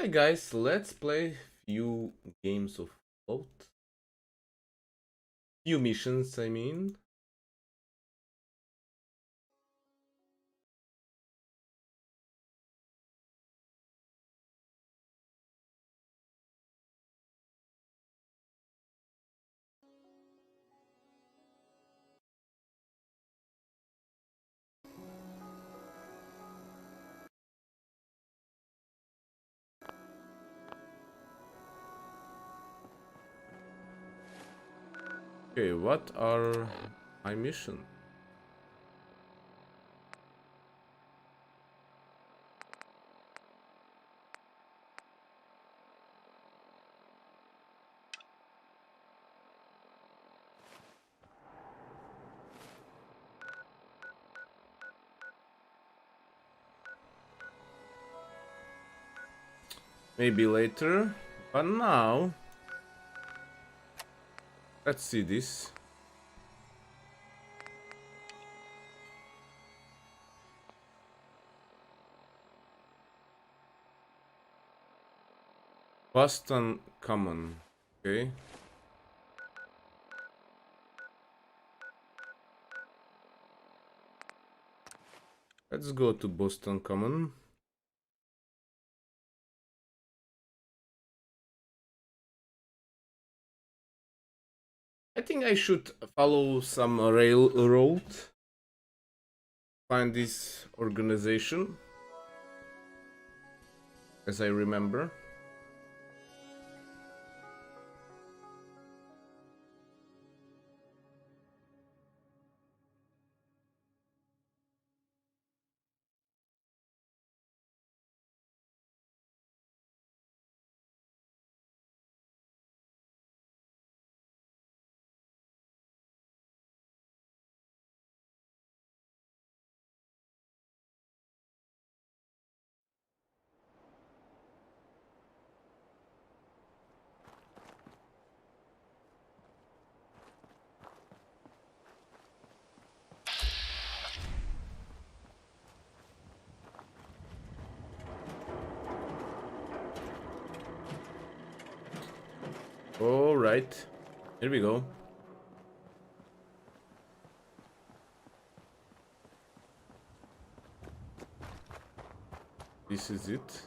Okay, guys, let's play few games of Float. Few missions, I mean. Okay, what are my mission? Maybe later, but now let's see this. Boston Common. Okay. Let's go to Boston Common. I think I should follow some railroad. Find this organization, as I remember. All right, here we go. This is it.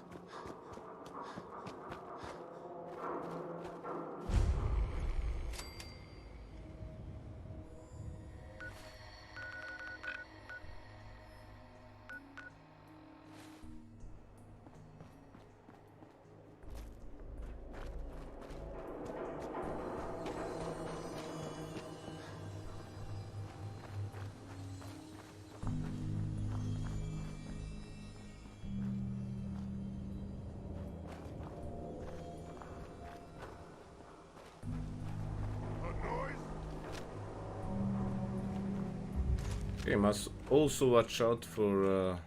Okay, must also watch out for.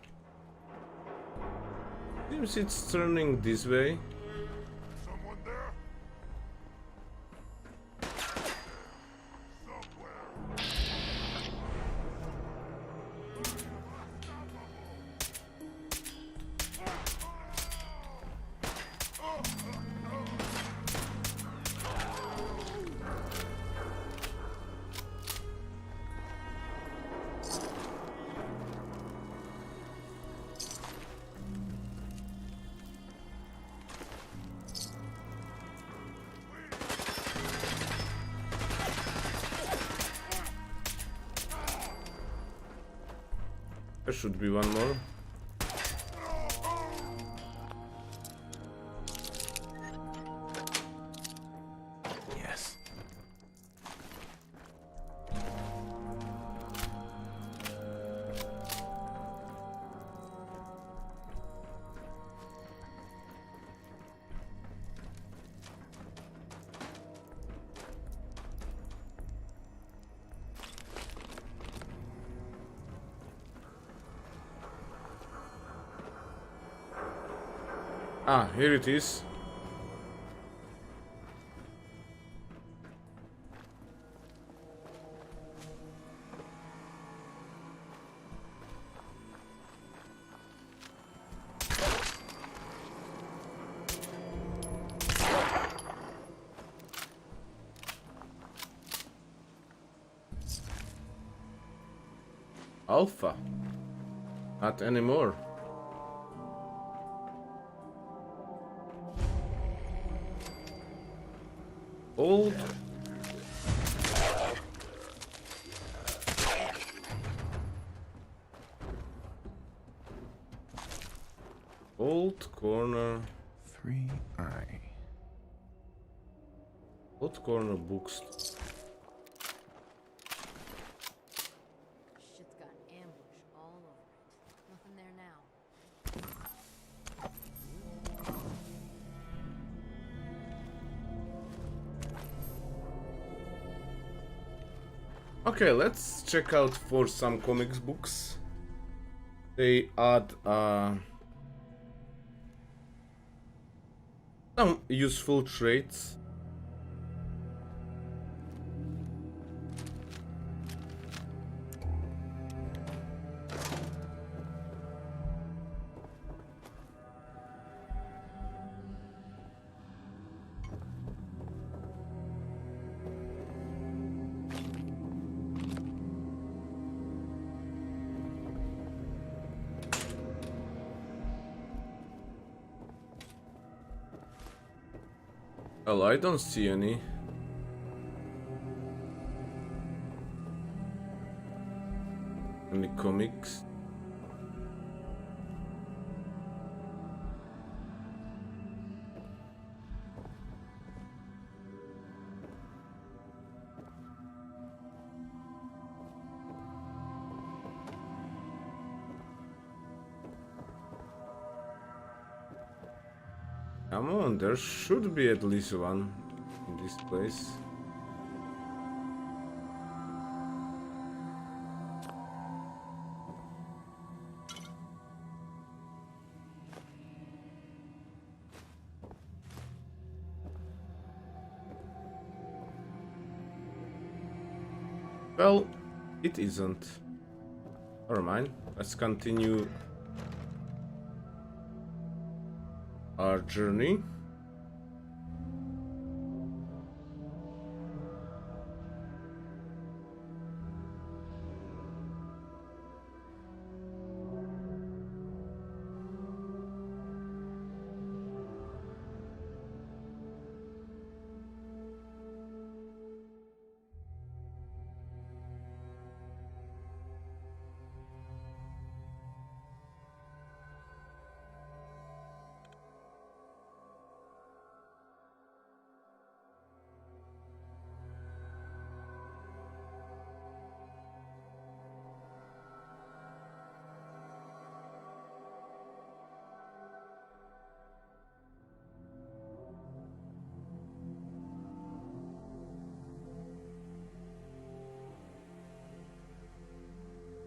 Seems it's turning this way. Someone there? Somewhere. There should be one more. Yes. Ah, here it is. Alpha. Not anymore. Old. Old corner. 3i. Old corner books. Shit's got ambush all over it. Nothing there now. Okay, let's check out for some comics books. They add some useful traits. Well, I don't see any. Any comics? Come on, there should be at least one in this place. Well, it isn't. Never mind. Let's continue our journey.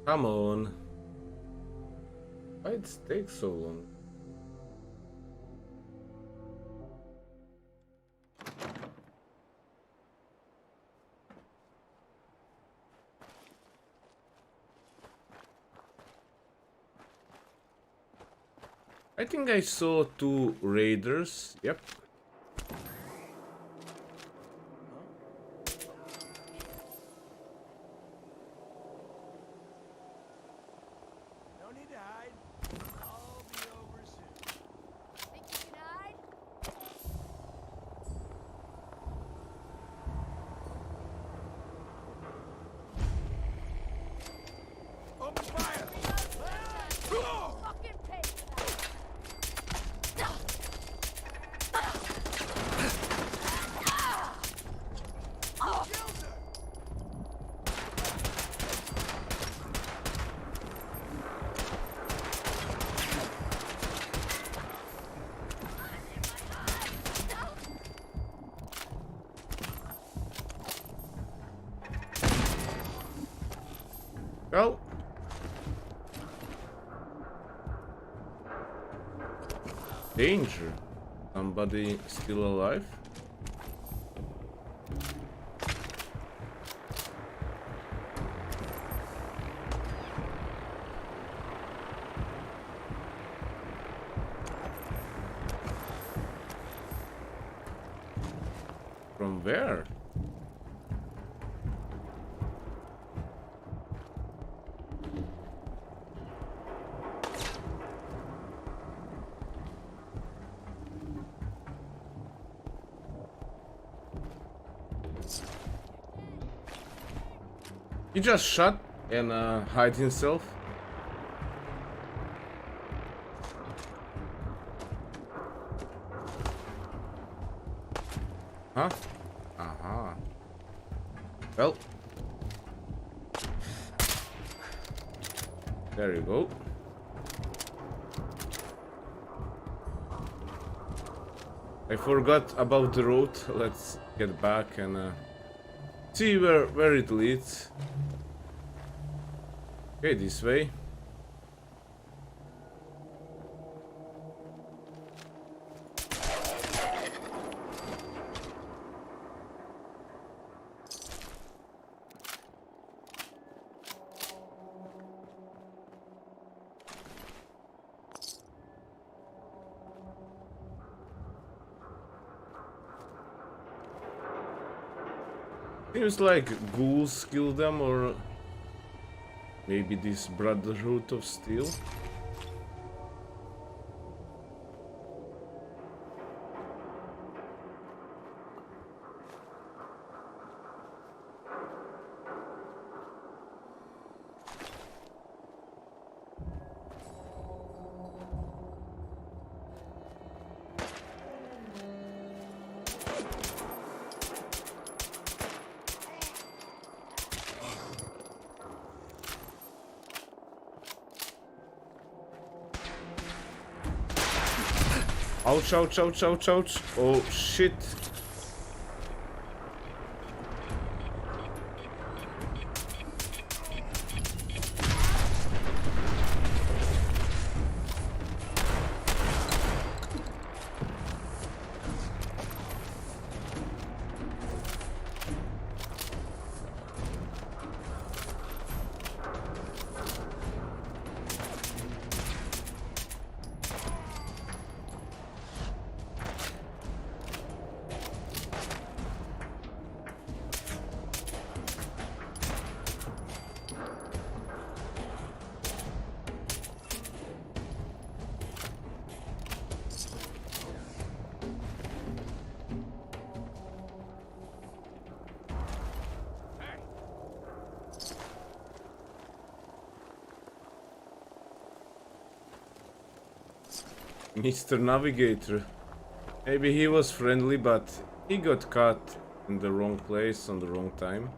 Come on. Why it takes so long? I think I saw two raiders. Yep. No need to hide. I'll be over soon. Think you can hide? Open fire! Fucking pay for that. Kills her! Well. Danger. Somebody still alive? From where? He just shot and hide himself. Huh? Uh-huh. Well. There you go. I forgot about the road. Let's get back and see where it leads. Okay, this way. Seems like ghouls kill them, or maybe this Brotherhood of Steel. Ouch, ouch, ouch, ouch, ouch. Oh, shit. Mr. Navigator. Maybe he was friendly, but he got caught in the wrong place on the wrong time.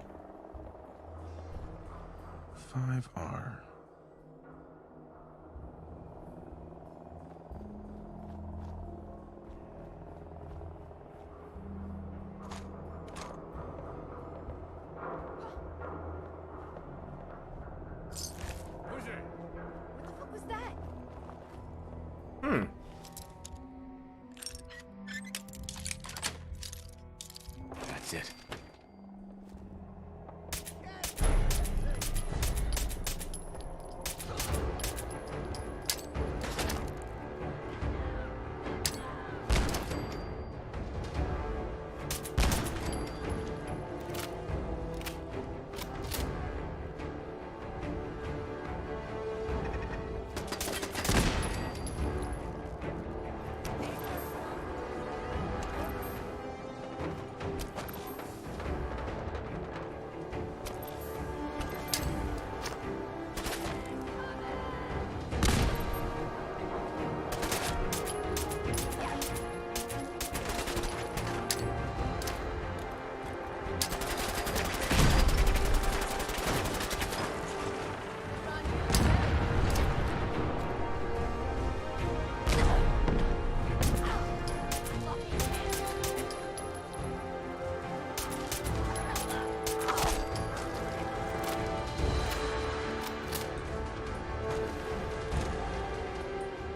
5R. Who's it? What the fuck was that? That's it.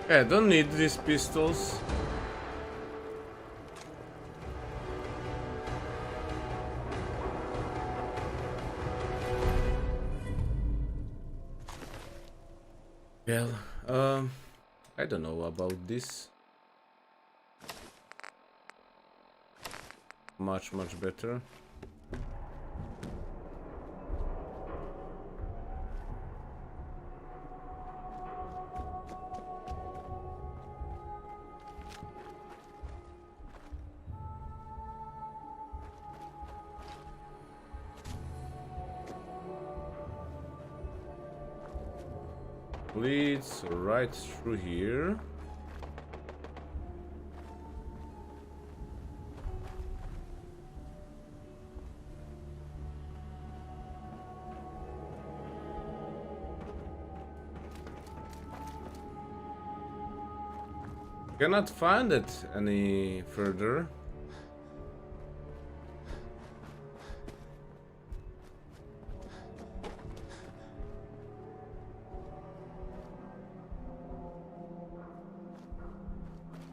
Yeah, I don't need these pistols. Well, I don't know about this. Much better. leads right through here. Cannot find it any further.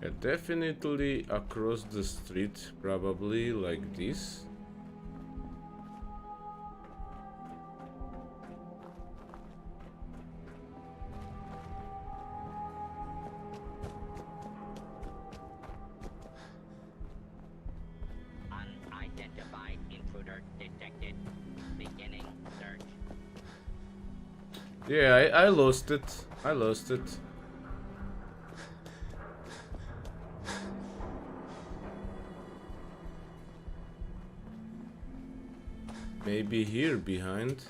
Yeah, definitely across the street, probably like this. Unidentified intruder detected. Beginning search. Yeah, I lost it. I lost it. Maybe here behind.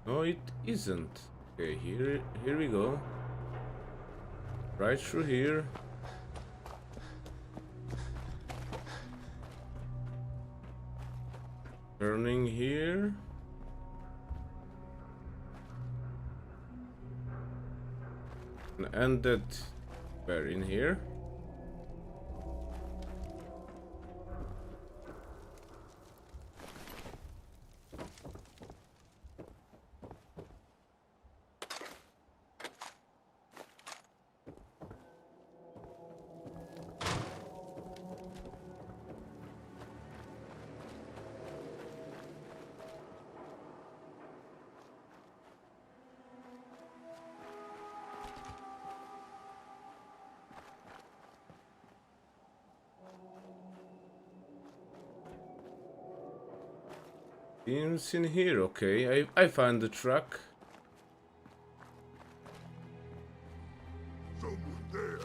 No, it isn't. Okay, here we go. Right through here. Turning here. And ended where, in here? Seems in here. Okay, I found the truck. Someone there.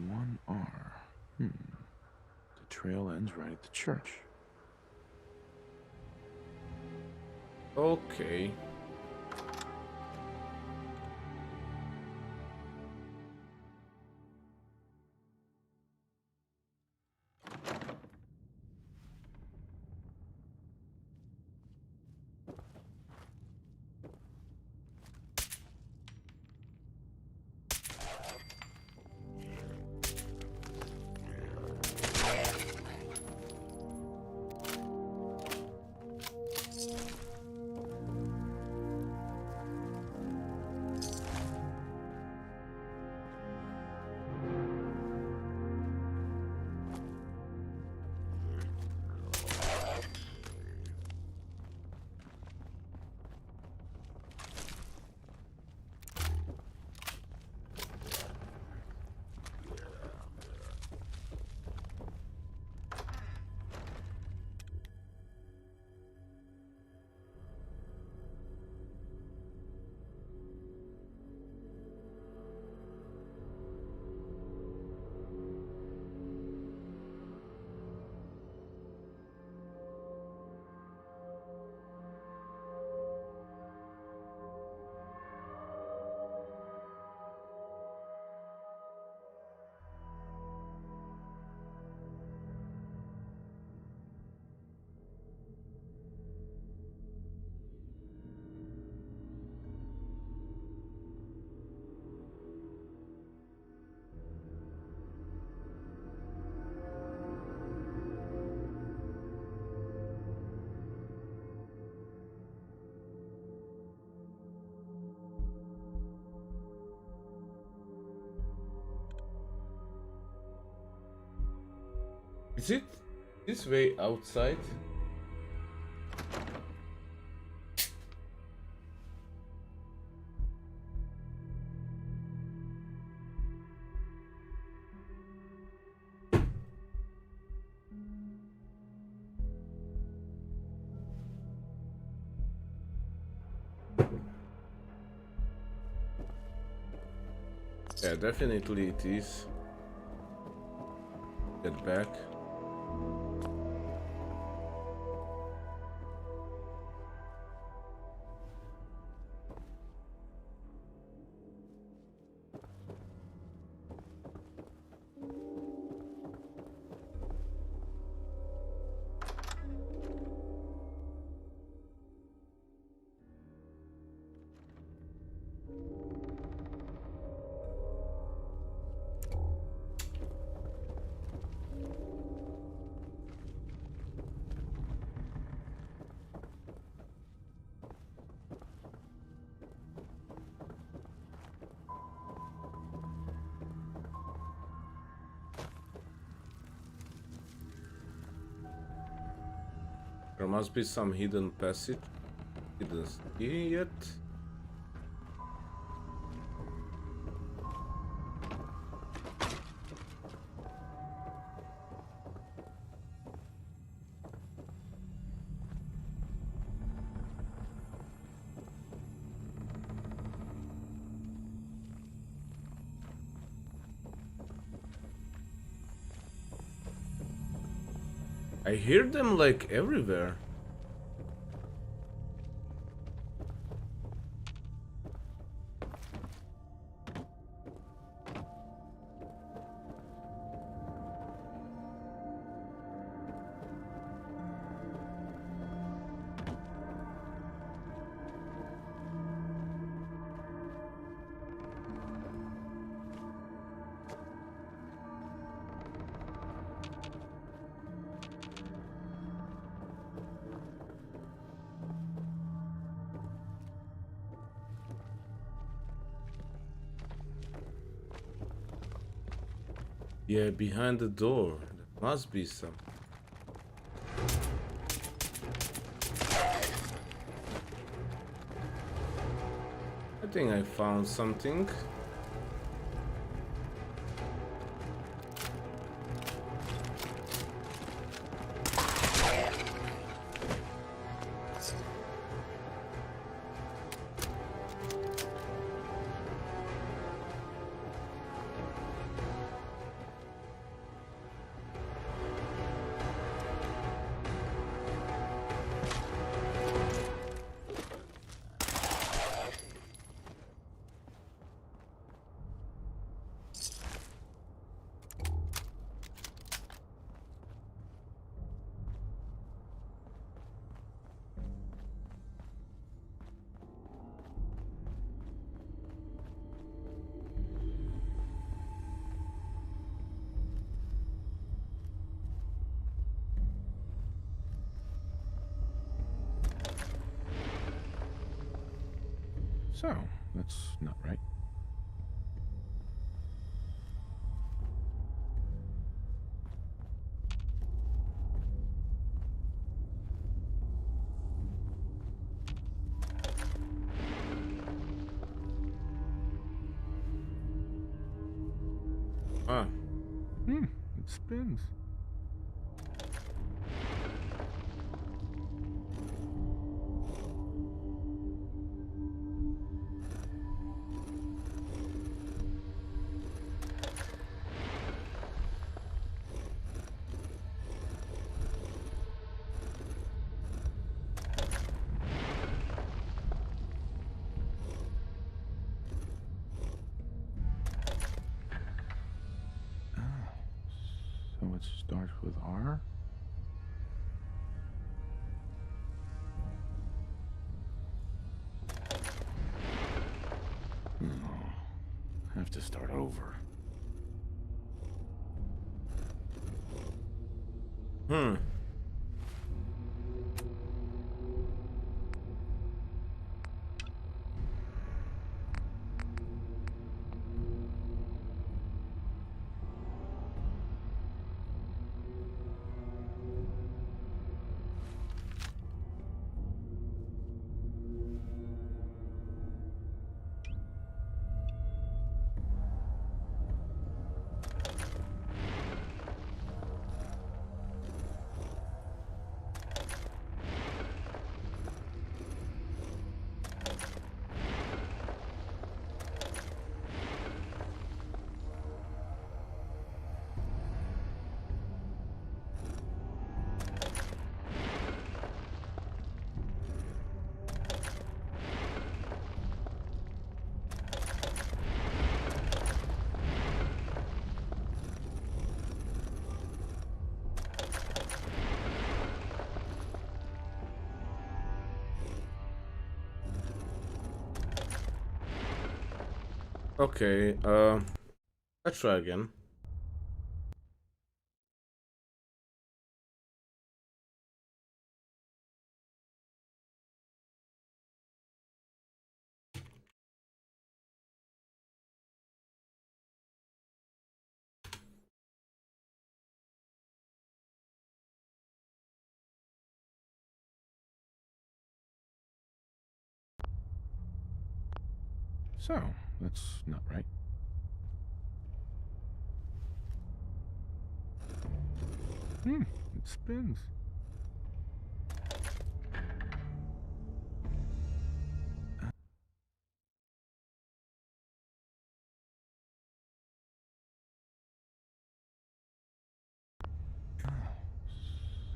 One R. The trail ends right at the church. Okay. Is it this way outside? Yeah, definitely it is. Get back. There must be some hidden passage. Didn't see yet. I hear them like everywhere. Yeah, behind the door. There must be some. I think I found something. So, that's not right. Ah, It spins. So it starts with R? No. Have to start over. hmm. Okay, let's try again. So, that's not right. It spins.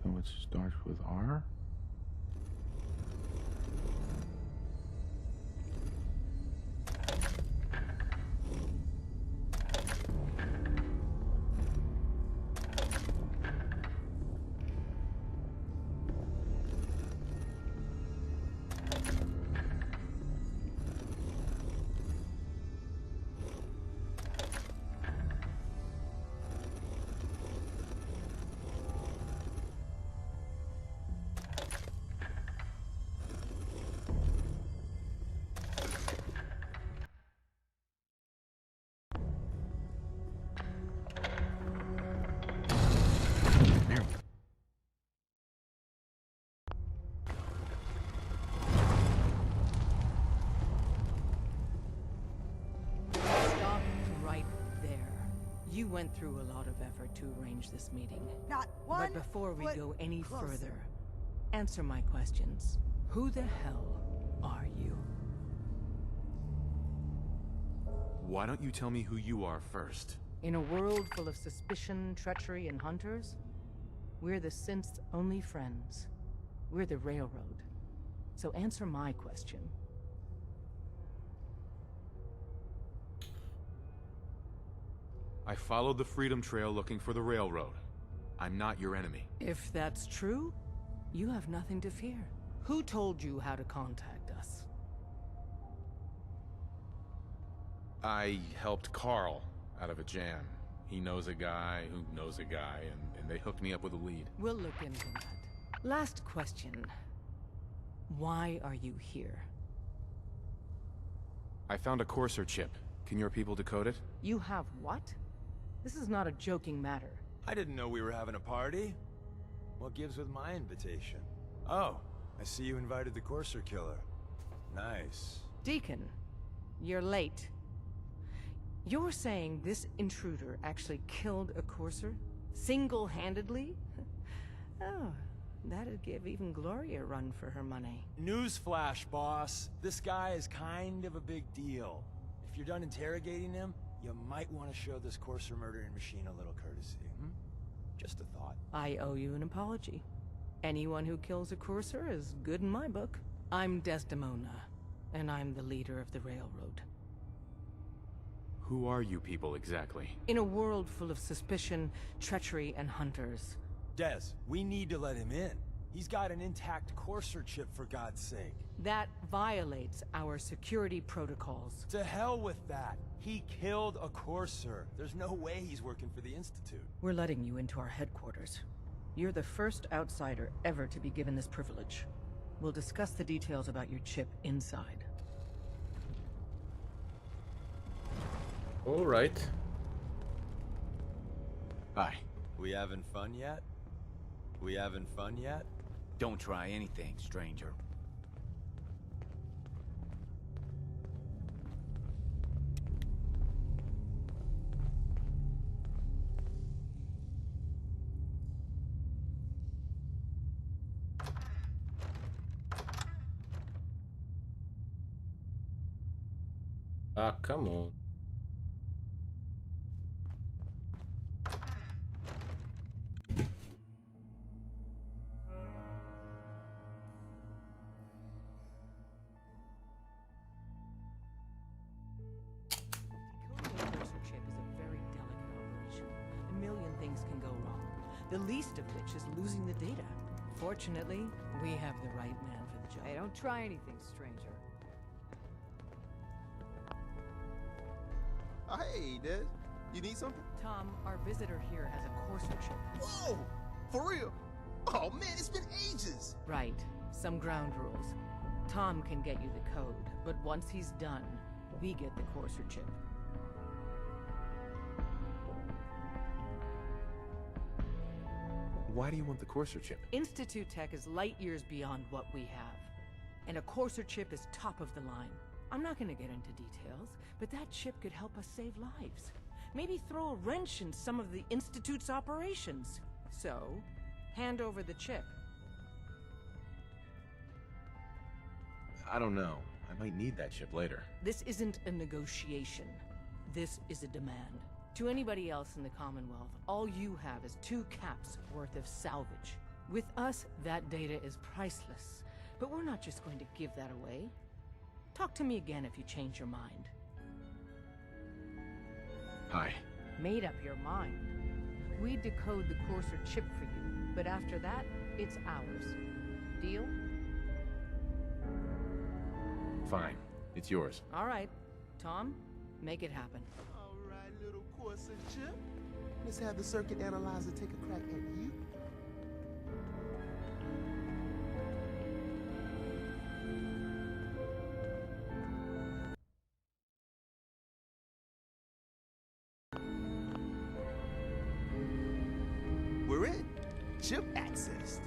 So it starts with R? There. Stop right there. You went through a lot of effort to arrange this meeting. Not one But before we foot go any closer. further, answer my questions. Who the hell are you? Why don't you tell me who you are first? In a world full of suspicion, treachery, and hunters, we're the synth's only friends. We're the Railroad. So answer my question. I followed the Freedom Trail looking for the Railroad. I'm not your enemy. If that's true, you have nothing to fear. Who told you how to contact us? I helped Carl out of a jam. He knows a guy who knows a guy, and they hooked me up with a lead. We'll look into that. Last question. Why are you here? I found a Courser chip. Can your people decode it? You have what? This is not a joking matter. I didn't know we were having a party. What gives with my invitation? Oh, I see you invited the Courser killer. Nice. Deacon, you're late. You're saying this intruder actually killed a Courser? Single-handedly? Oh, that'd give even Gloria a run for her money. Newsflash, boss. This guy is kind of a big deal. If you're done interrogating him, you might want to show this Courser murdering machine a little courtesy, Just a thought. I owe you an apology. Anyone who kills a Courser is good in my book. I'm Desdemona, and I'm the leader of the Railroad. Who are you people exactly? In a world full of suspicion, treachery, and hunters, Des, we need to let him in. He's got an intact Courser chip, for God's sake. that violates our security protocols. To hell with that. He killed a Courser. There's no way he's working for the Institute. We're letting you into our headquarters. You're the first outsider ever to be given this privilege. We'll discuss the details about your chip inside. All right. Hi. We having fun yet? We having fun yet? Don't try anything, stranger. Ah, come on. Decoding a Courser chip is a very delicate operation. A million things can go wrong, the least of which is losing the data. Fortunately, we have the right man for the job. Hey, don't try anything, stranger. Oh, hey, Des. You need something? Tom, our visitor here has a Courser chip. Whoa! For real? Oh, man, it's been ages! Right. Some ground rules. Tom can get you the code, but once he's done, we get the Courser chip. Why do you want the Courser chip? Institute tech is light years beyond what we have. And a Courser chip is top of the line. I'm not gonna get into details, but that chip could help us save lives. Maybe throw a wrench in some of the Institute's operations. So, hand over the chip. I don't know. I might need that chip later. This isn't a negotiation. This is a demand. To anybody else in the Commonwealth, all you have is 2 caps worth of salvage. With us, that data is priceless. But we're not just going to give that away. Talk to me again if you change your mind. Hi. Made up your mind. We decode the Courser chip for you, but after that, it's ours. Deal? Fine. It's yours. All right. Tom, make it happen. All right, little Courser chip. Let's have the circuit analyzer take a crack at you. We're in. Chip accessed.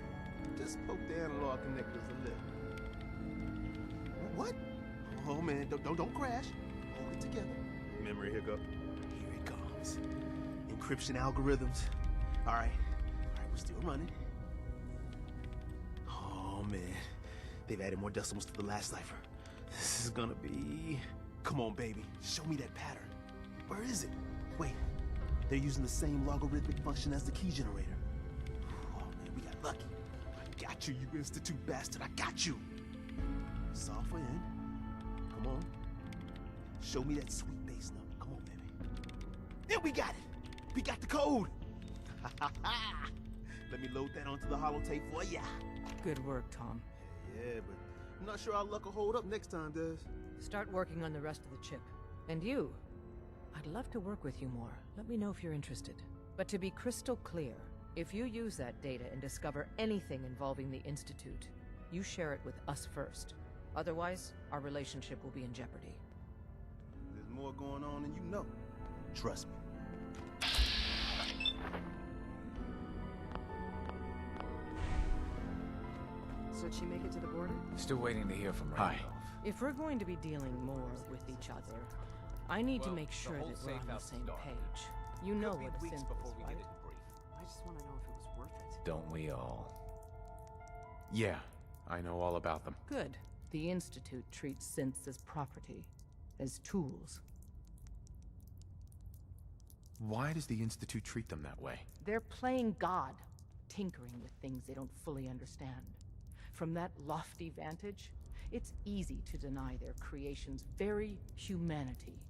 Just poke the analog connectors a little. What? Oh man, don't crash. Hold it together. Memory hiccup. Here it comes. Encryption algorithms. All right, we're still running. Oh man, they've added more decimals to the last cipher. This is gonna be... Come on, baby, show me that pattern. Where is it? Wait, they're using the same logarithmic function as the key generator. Oh man, we got lucky. I got you, you Institute bastard, I got you. Solve for N. Come on. Show me that sweet bass number. Come on, baby. There, we got it. We got the code. Let me load that onto the holotape for ya. Good work, Tom. Yeah, but I'm not sure our luck will hold up next time, Des. Start working on the rest of the chip. And you, I'd love to work with you more. Let me know if you're interested. But to be crystal clear, if you use that data and discover anything involving the Institute, you share it with us first. Otherwise, our relationship will be in jeopardy. There's more going on than you know. Trust me. So did she make it to the border? Still waiting to hear from Hi. Randolph. If we're going to be dealing more with each other, I need to make sure that we're on the same page. You know what a synth is, right? I just want to know if it was worth it. Don't we all? Yeah, I know all about them. Good. The Institute treats synths as property, as tools. Why does the Institute treat them that way? They're playing God, tinkering with things they don't fully understand. From that lofty vantage, it's easy to deny their creation's very humanity.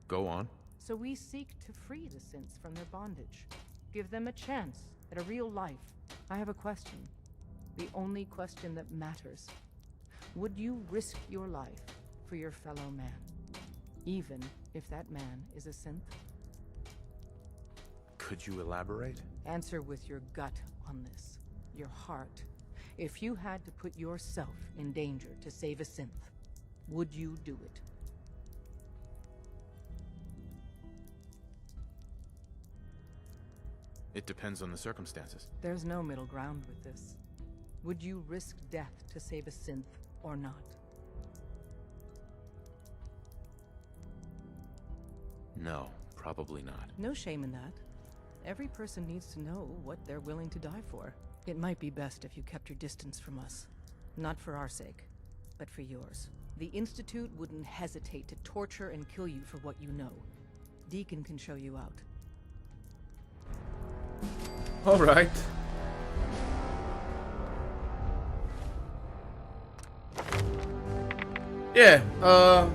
Go on. So we seek to free the synths from their bondage. Give them a chance at a real life. I have a question. The only question that matters. Would you risk your life for your fellow man? Even if that man is a synth? Could you elaborate? Answer with your gut on this. Your heart. If you had to put yourself in danger to save a synth, would you do it? It depends on the circumstances. There's no middle ground with this. Would you risk death to save a synth or not? No, probably not. No shame in that. Every person needs to know what they're willing to die for. It might be best if you kept your distance from us. Not for our sake, but for yours. The Institute wouldn't hesitate to torture and kill you for what you know. Deacon can show you out. All right. Yeah,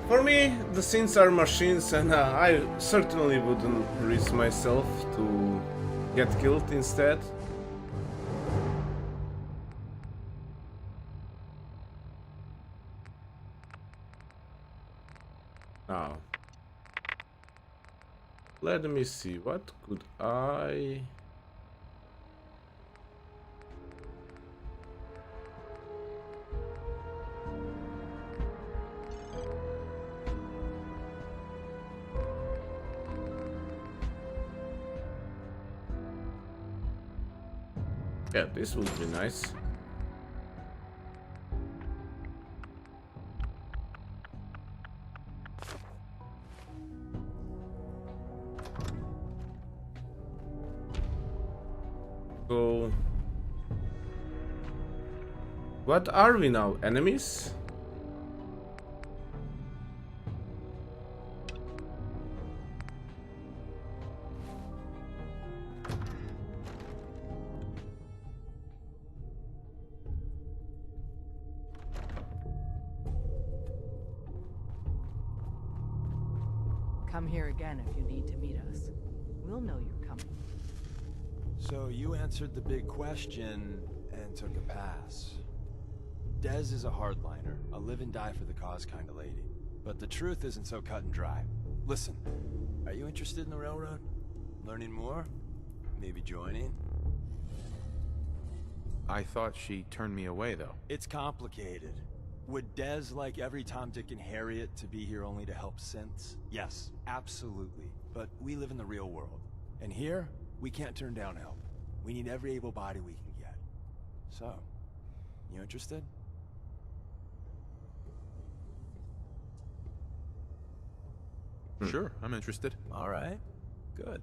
for me, the synths are machines, and I certainly wouldn't risk myself to get killed instead. Now, let me see, what could I... Yeah, this would be nice. So, what are we now? Enemies? Come here again if you need to meet us. We'll know you're coming. So you answered the big question and took a pass. Dez is a hardliner, a live and die for the cause kind of lady. But the truth isn't so cut and dry. Listen, are you interested in the railroad? Learning more? Maybe joining? I thought she turned me away, though. It's complicated. Would Dez like every Tom, Dick, and Harriet to be here only to help synths? Yes, absolutely. But we live in the real world. And here, we can't turn down help. We need every able body we can get. So, you interested? Sure, I'm interested. All right, good.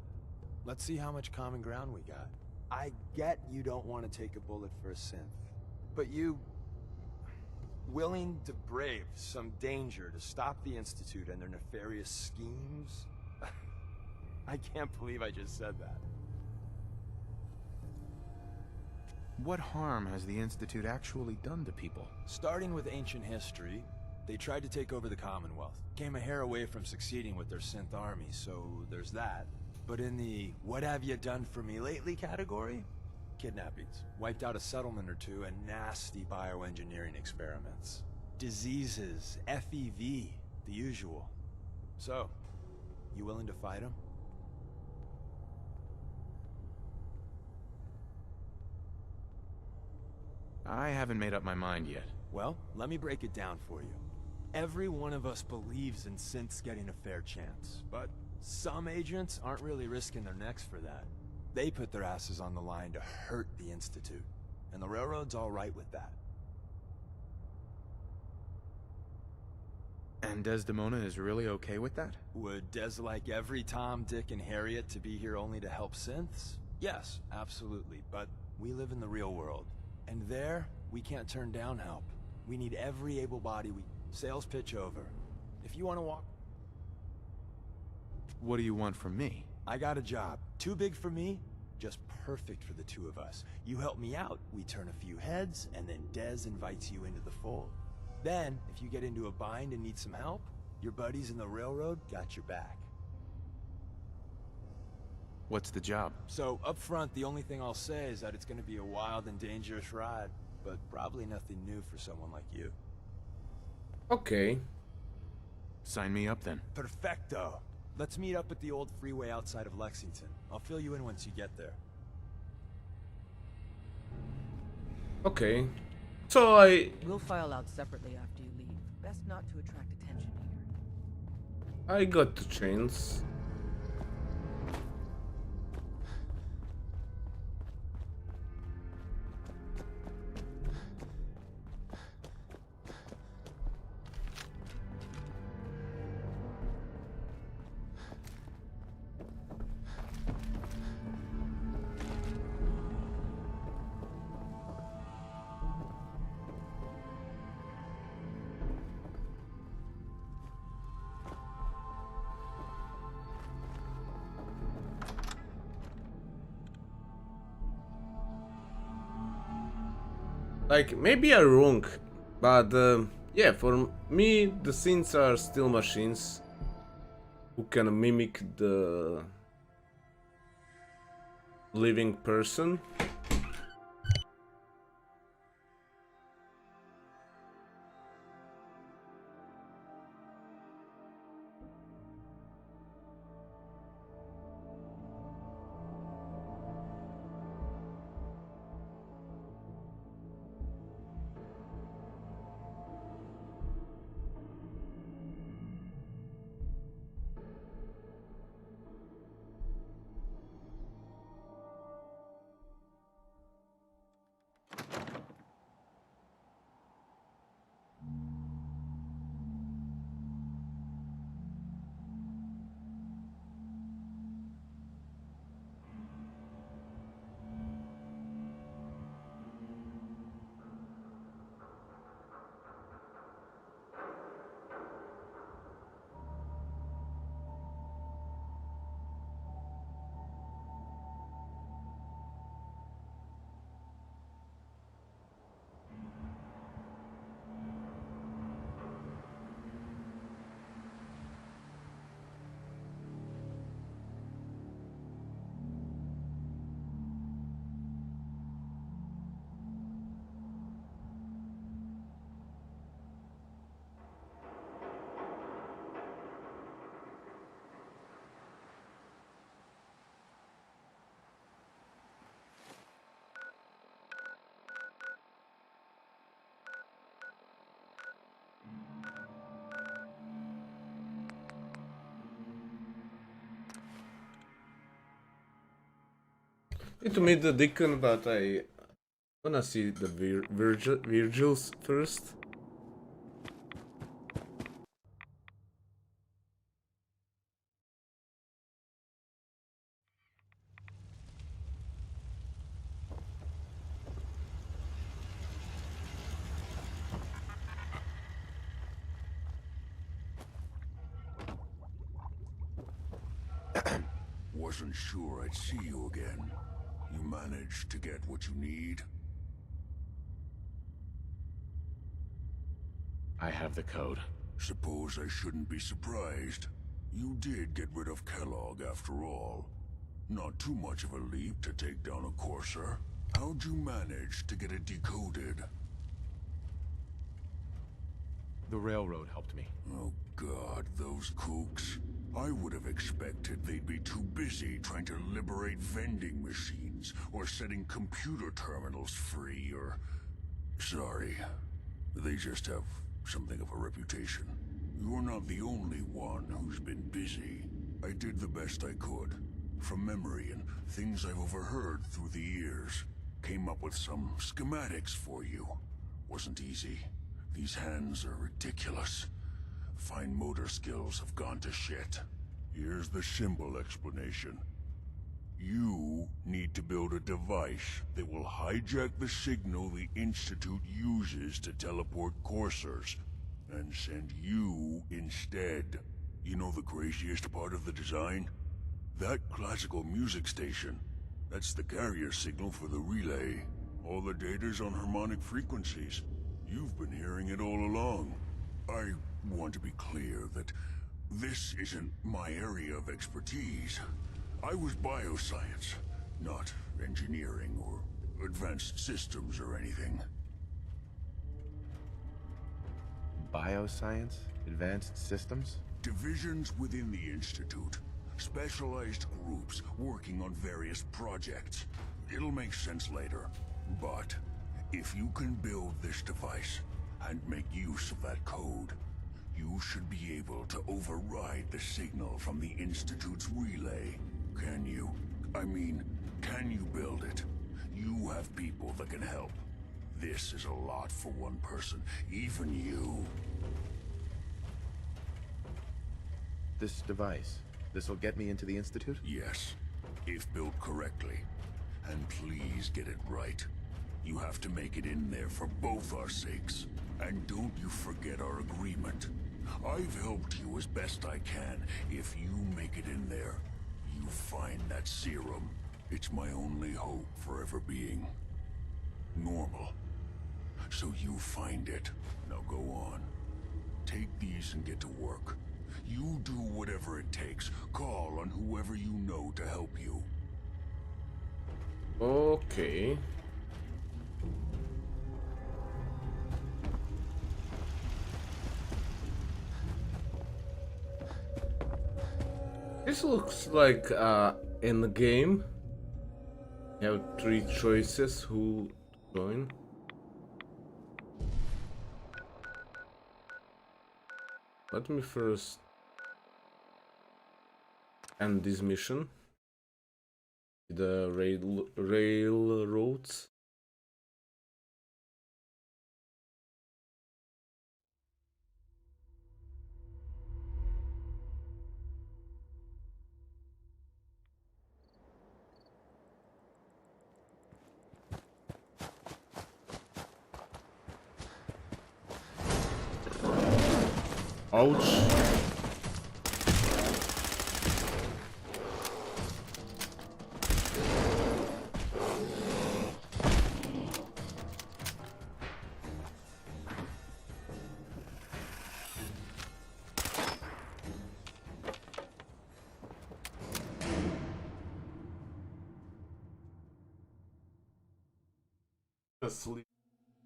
Let's see how much common ground we got. I get you don't want to take a bullet for a synth, but you... willing to brave some danger to stop the Institute and their nefarious schemes? I can't believe I just said that. What harm has the Institute actually done to people? Starting with ancient history, they tried to take over the Commonwealth. Came a hair away from succeeding with their synth army, so there's that. But in the what have you done for me lately category? Kidnappings. Wiped out a settlement or two and nasty bioengineering experiments. Diseases, FEV, the usual. So, you willing to fight them? I haven't made up my mind yet. Well, let me break it down for you. Every one of us believes in synths getting a fair chance, but some agents aren't really risking their necks for that. They put their asses on the line to hurt the Institute, and the Railroad's all right with that. And Desdemona is really okay with that? Would Des like every Tom, Dick, and Harriet to be here only to help synths? Yes, absolutely, but we live in the real world. And there, we can't turn down help. We need every able body we... Sales pitch over. If you want to walk... What do you want from me? I got a job. Too big for me, just perfect for the two of us. You help me out, we turn a few heads, and then Des invites you into the fold. Then, if you get into a bind and need some help, your buddies in the Railroad got your back. What's the job? So, up front, the only thing I'll say is that it's gonna be a wild and dangerous ride, but probably nothing new for someone like you. Okay. Sign me up then. Perfecto. Let's meet up at the old freeway outside of Lexington. I'll fill you in once you get there. Okay. So We'll file out separately after you leave. Best not to attract attention here. I got the chains. Like, maybe I'm wrong, but yeah, for me, the synths are still machines who can mimic the living person. Need to meet the Deacon, but I wanna see the Virgils first. Wasn't sure I'd see you again. You managed to get what you need? I have the code. Suppose I shouldn't be surprised. You did get rid of Kellogg after all. Not too much of a leap to take down a Courser. How'd you manage to get it decoded? The railroad helped me. Oh God, those kooks. I would have expected they'd be too busy trying to liberate vending machines, or setting computer terminals free, or... Sorry. They just have something of a reputation. You're not the only one who's been busy. I did the best I could. From memory and things I've overheard through the years. Came up with some schematics for you. Wasn't easy. These hands are ridiculous. Fine motor skills have gone to shit. Here's the simple explanation. You need to build a device that will hijack the signal the Institute uses to teleport coursers, and send you instead. You know the craziest part of the design? That classical music station. That's the carrier signal for the relay. All the data's on harmonic frequencies. You've been hearing it all along. I want to be clear that this isn't my area of expertise. I was bioscience, not engineering or advanced systems or anything. Bioscience? Advanced systems? Divisions within the Institute. Specialized groups working on various projects. It'll make sense later. But if you can build this device and make use of that code, you should be able to override the signal from the Institute's relay. Can you? I mean, can you build it? You have people that can help. This is a lot for one person, even you. This device, this will get me into the Institute? Yes, if built correctly. And please get it right. You have to make it in there for both our sakes. And don't you forget our agreement. I've helped you as best I can. If you make it in there, you find that serum. It's my only hope for ever being normal. So you find it. Now go on. Take these and get to work. You do whatever it takes. Call on whoever you know to help you. Okay. This looks like in the game. You have 3 choices who to join. Let me first end this mission. The railroads. Ouch. Asleep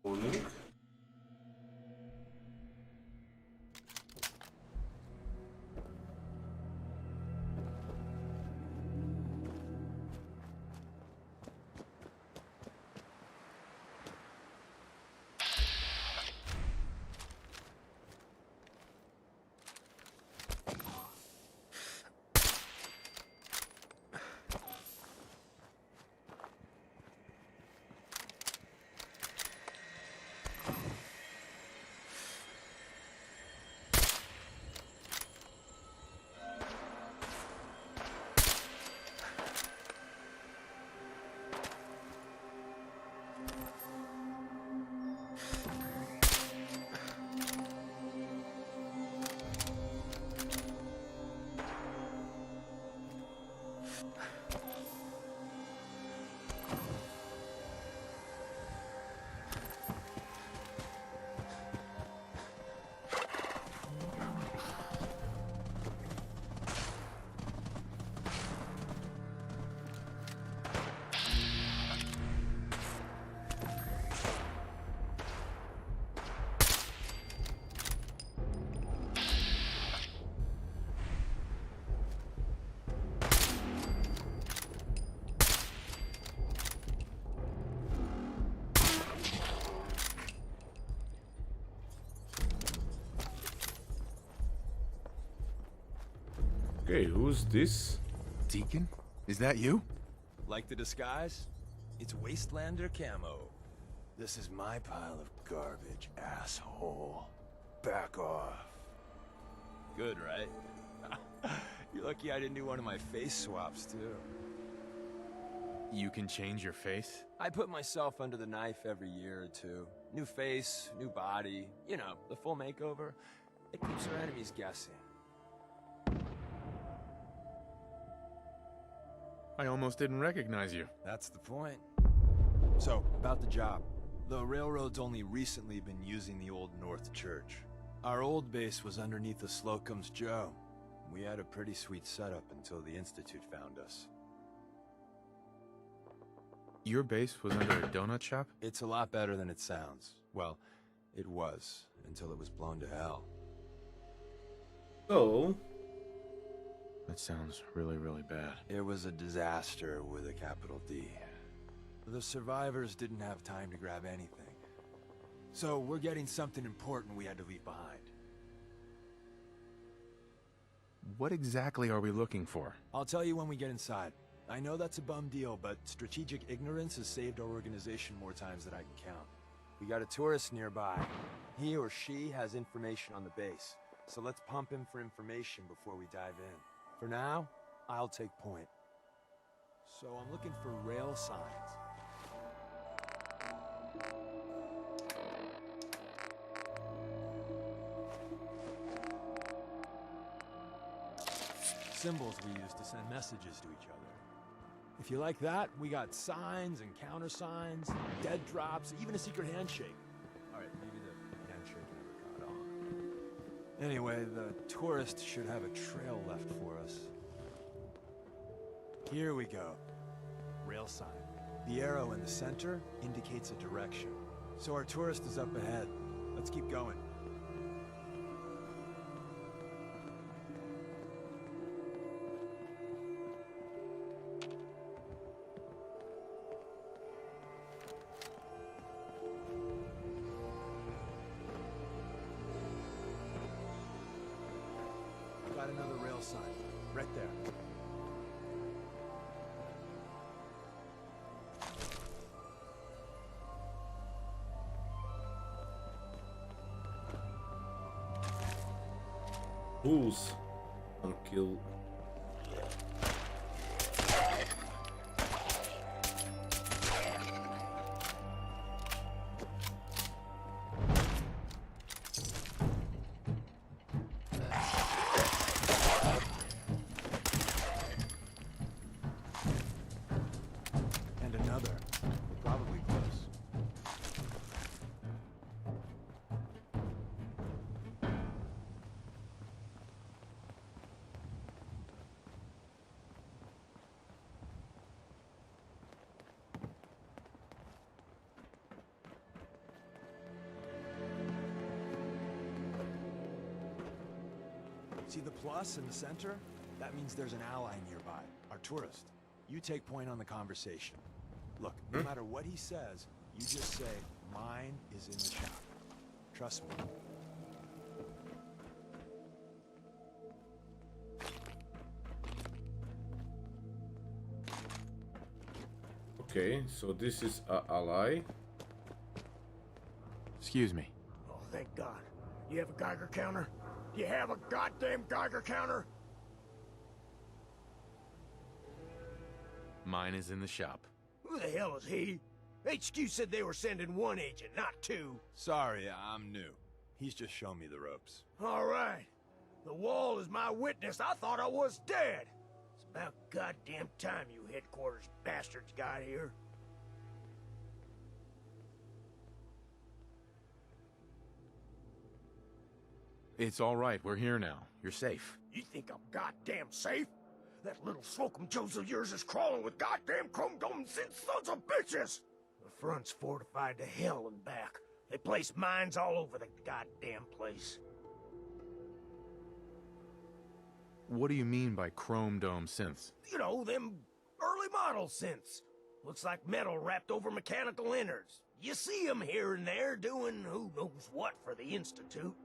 morning. Okay, who's this? Deacon? Is that you? Like the disguise? It's Wastelander camo. This is my pile of garbage, asshole. Back off. Good, right? You're lucky I didn't do one of my face swaps, too. You can change your face? I put myself under the knife every year or two. New face, new body, you know, the full makeover. It keeps our enemies guessing. I almost didn't recognize you. That's the point. So, about the job. The railroad's only recently been using the Old North Church. Our old base was underneath the Slocum's Joe. We had a pretty sweet setup until the Institute found us. Your base was under a donut shop? It's a lot better than it sounds. Well, it was, until it was blown to hell. So, That sounds really, really bad. It was a disaster with a capital D. The survivors didn't have time to grab anything. So we're getting something important we had to leave behind. What exactly are we looking for? I'll tell you when we get inside. I know that's a bum deal, but strategic ignorance has saved our organization more times than I can count. We got a tourist nearby. He or she has information on the base, so let's pump him for information before we dive in. For now, I'll take point. So I'm looking for rail signs. Symbols we use to send messages to each other. If you like that, we got signs and countersigns, dead drops, even a secret handshake. Alright, maybe the handshake never got on. Anyway, the tourist should have a trail left for us. Here we go. Rail sign. The arrow in the center indicates a direction. So our tourist is up ahead. Let's keep going. Got another rail sign, right there. Who's on kill? And another. Probably close. See the plus in the center? That means there's an ally nearby, our tourist. You take point on the conversation. Look, no matter what he says, you just say, mine is in the shop. Trust me. Okay, so this is a ally. Excuse me. Oh, thank God. You have a Geiger counter? You have a goddamn Geiger counter? Mine is in the shop. Who the hell is he? HQ said they were sending one agent, not two. Sorry, I'm new. He's just showing me the ropes. All right. The wall is my witness. I thought I was dead. It's about goddamn time you headquarters bastards got here. It's all right. We're here now. You're safe. You think I'm goddamn safe? That little Slocum Joes of yours is crawling with goddamn chrome-dome sons of bitches! The front's fortified to hell and back. They place mines all over the goddamn place. What do you mean by chrome dome synths? You know, them early model synths. Looks like metal wrapped over mechanical innards. You see them here and there doing who knows what for the Institute.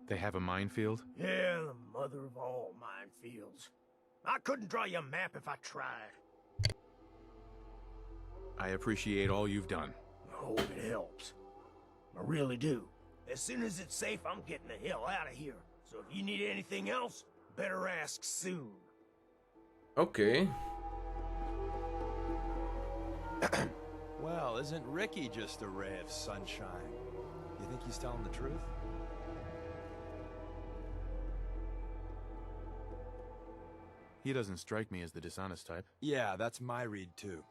They have a minefield? Yeah, the mother of all minefields. I couldn't draw you a map if I tried. I appreciate all you've done. I hope it helps. I really do. As soon as it's safe, I'm getting the hell out of here. So if you need anything else, better ask soon. Okay. Well, isn't Ricky just a ray of sunshine? You think he's telling the truth? He doesn't strike me as the dishonest type. Yeah, that's my read too.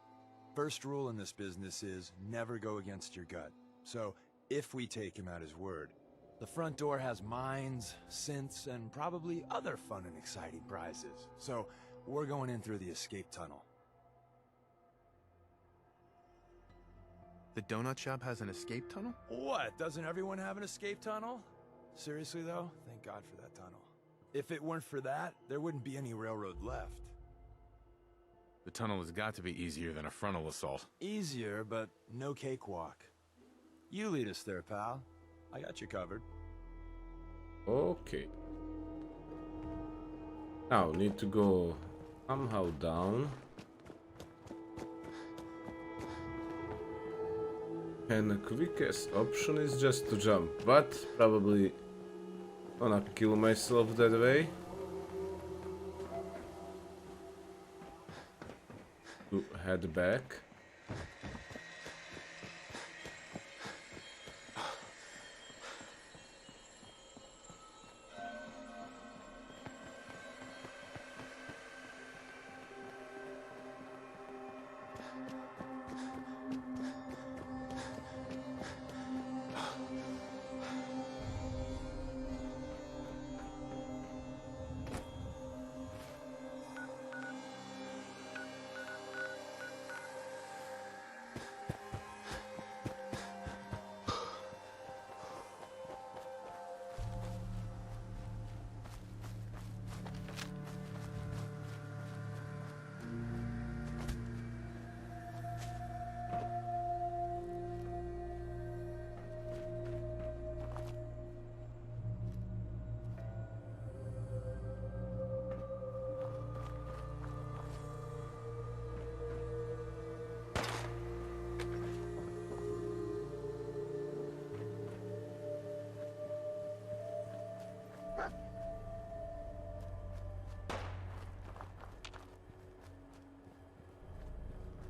First rule in this business is never go against your gut. So, if we take him at his word, the front door has mines, synths, and probably other fun and exciting prizes. So, we're going in through the escape tunnel. The donut shop has an escape tunnel? What? Doesn't everyone have an escape tunnel? Seriously though, thank God for that tunnel. If it weren't for that, there wouldn't be any railroad left. The tunnel has got to be easier than a frontal assault. Easier, but no cakewalk. You lead us there, pal. I got you covered. Okay. Now need to go somehow down. And the quickest option is just to jump, but probably gonna kill myself that way. To head back.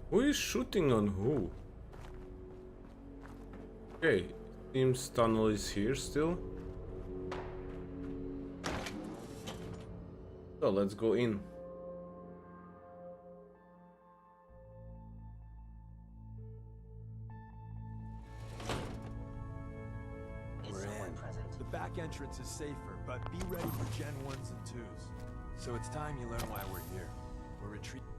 Who is shooting on who? Okay, seems tunnel is here still. So let's go in. We're in. The back entrance is safer, but be ready for Gen 1s and 2s. So it's time you learn why we're here. We're retreating.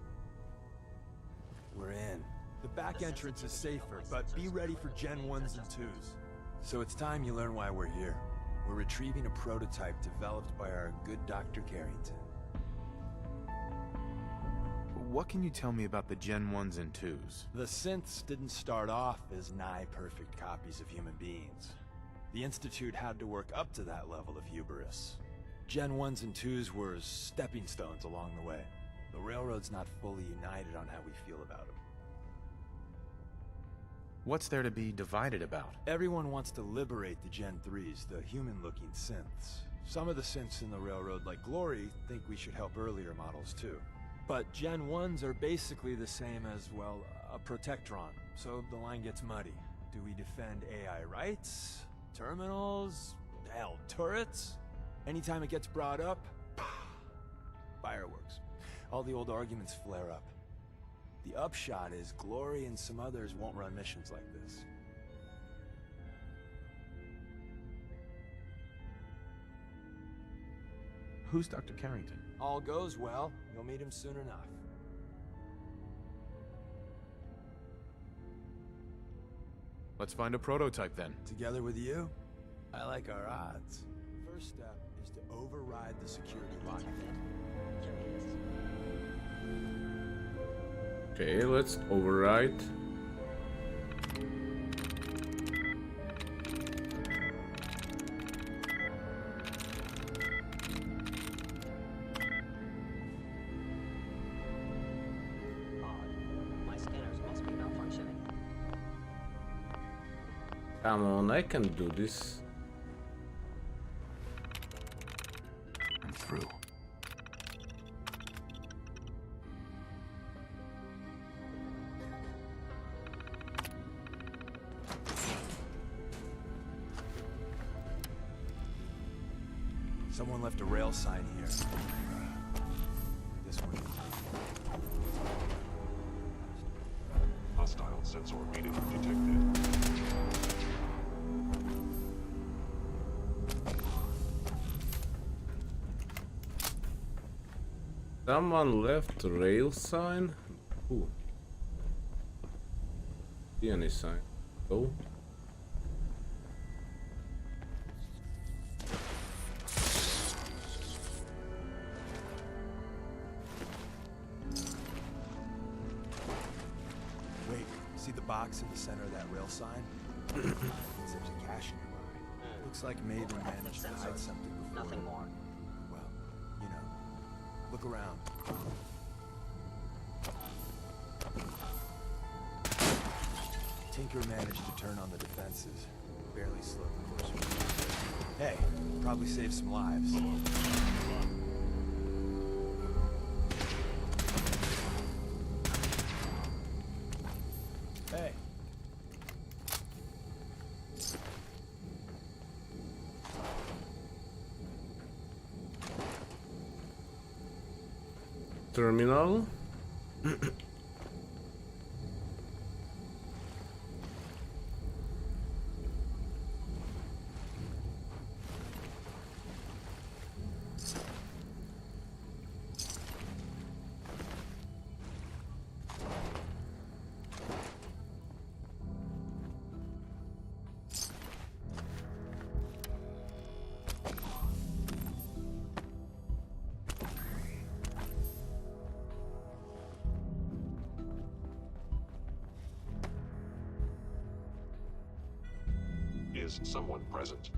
We're in. The back entrance is safer, but be ready for Gen 1s and 2s. So it's time you learn why we're here. We're retrieving a prototype developed by our good Dr. Carrington. What can you tell me about the Gen 1s and 2s? The synths didn't start off as nigh-perfect copies of human beings. The Institute had to work up to that level of hubris. Gen 1s and 2s were stepping stones along the way. The Railroad's not fully united on how we feel about them. What's there to be divided about? Everyone wants to liberate the Gen 3s, the human-looking synths. Some of the synths in the Railroad, like Glory, think we should help earlier models too. But Gen 1s are basically the same as, well, a Protectron, so the line gets muddy. Do we defend AI rights? Terminals? Hell, turrets? Anytime it gets brought up, fireworks. All the old arguments flare up. The upshot is Glory and some others won't run missions like this. Who's Dr. Carrington? All goes well, you'll meet him soon enough. Let's find a prototype then. Together with you, I like our odds. First step is to override the security lock. Okay, let's override. Come on, I can do this. I'm through. Someone left a rail sign here. This one. Hostile sensor reading detected. Someone left a rail sign? Ooh. See any sign? Oh. Wait, see the box in the center of that rail sign? There's a cache nearby. Looks like Maven managed to hide something before. Nothing more. Well, you know. Look around. Tinker managed to turn on the defenses. Barely slowed the course. Hey, probably saved some lives. Hey. Terminal. Is someone present?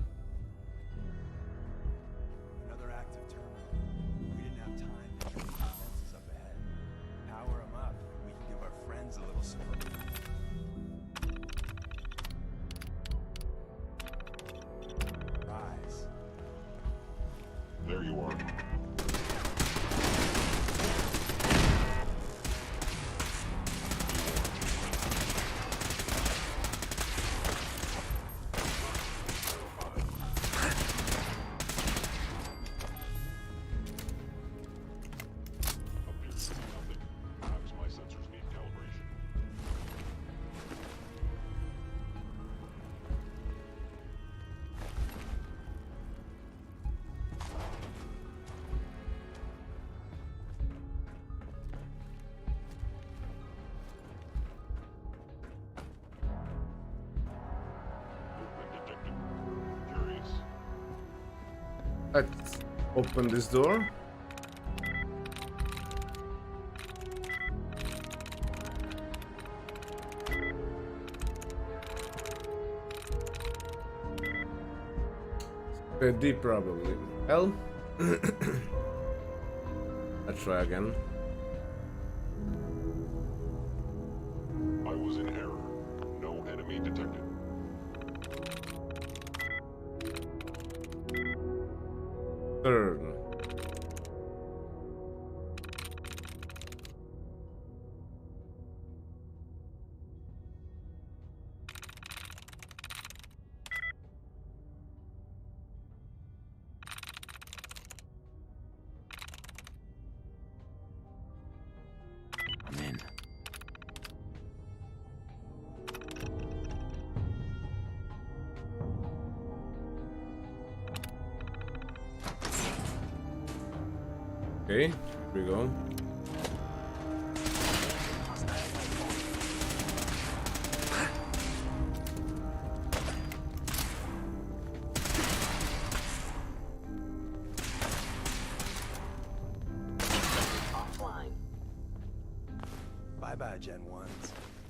Another active terminal. We didn't have time to turn the defenses up ahead. Power them up. We can give our friends a little support. Rise. There you are. Appears to be nothing. Perhaps my sensors need calibration. Movement detected. Curious. Let's open this door. D probably. L. Let's try again. I was in error. No enemy detected. Turn. I'm in. Okay, here we go. Offline. Bye-bye, Gen 1s.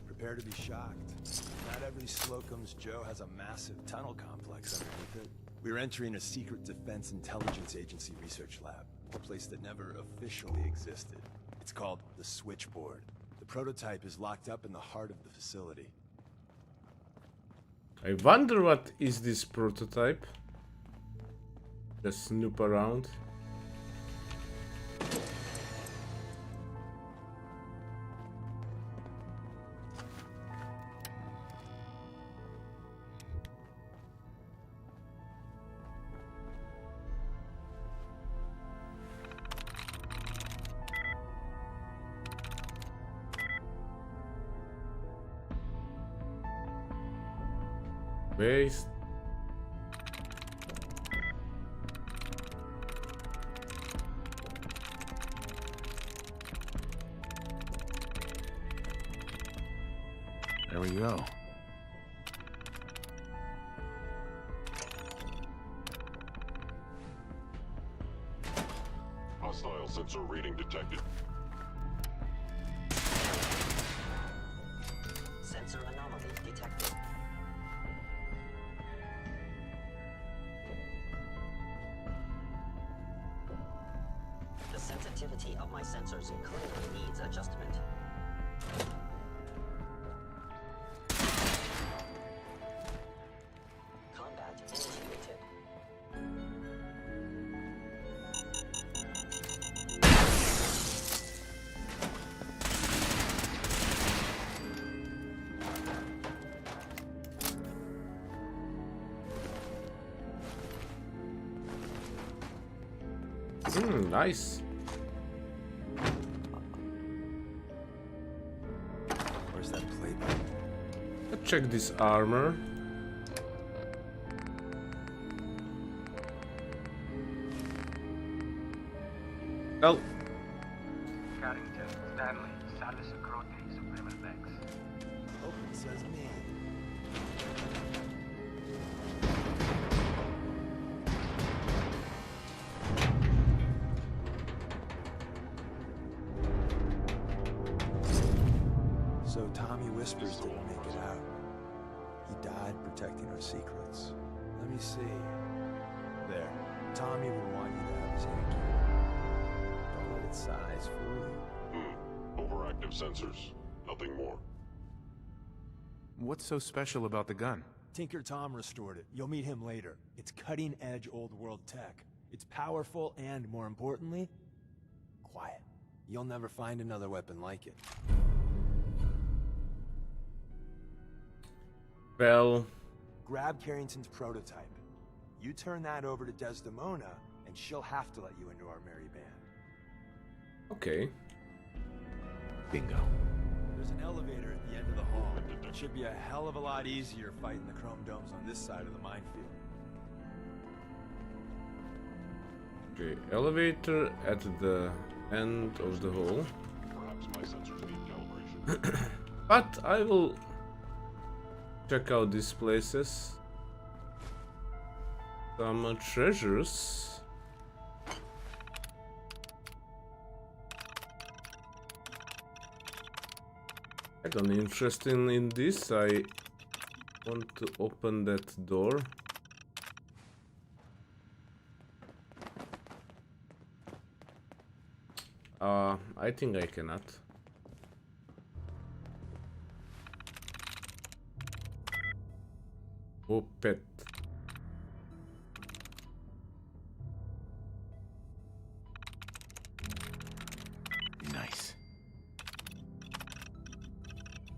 Prepare to be shocked. Not every Slocum's Joe has a massive tunnel complex underneath it. We're entering a secret Defense Intelligence Agency research lab, a place that never officially existed. It's called the Switchboard. The prototype is locked up in the heart of the facility. I wonder what is this prototype. Just snoop around. Waste. There we go. Hostile sensor reading detected. Sensor anomaly detected. The sensitivity of my sensors clearly needs adjustment. Combat initiated. Nice. Where's that plate? Let's check this armor. Well, Carrington, Stanley, Salis Grote, Supreme Lex. Hope it says me. So Tommy Whispers didn't make it out. He died protecting our secrets. Let me see. There. Tommy would want you to have his hand. Don't let its size fool you. Overactive sensors. Nothing more. What's so special about the gun? Tinker Tom restored it. You'll meet him later. It's cutting-edge old world tech. It's powerful and, more importantly, quiet. You'll never find another weapon like it. well, Grab Carrington's prototype. You turn that over to Desdemona, and she'll have to let you into our merry band. okay. Bingo. There's an elevator at the end of the hall. It should be a hell of a lot easier fighting the chrome domes on this side of the minefield. Okay, elevator at the end of the hall. Perhaps my sensors need calibration. But I will check out these places. Some treasures. I got interesting in this. I want to open that door. I think I cannot. Oh, pet. Nice.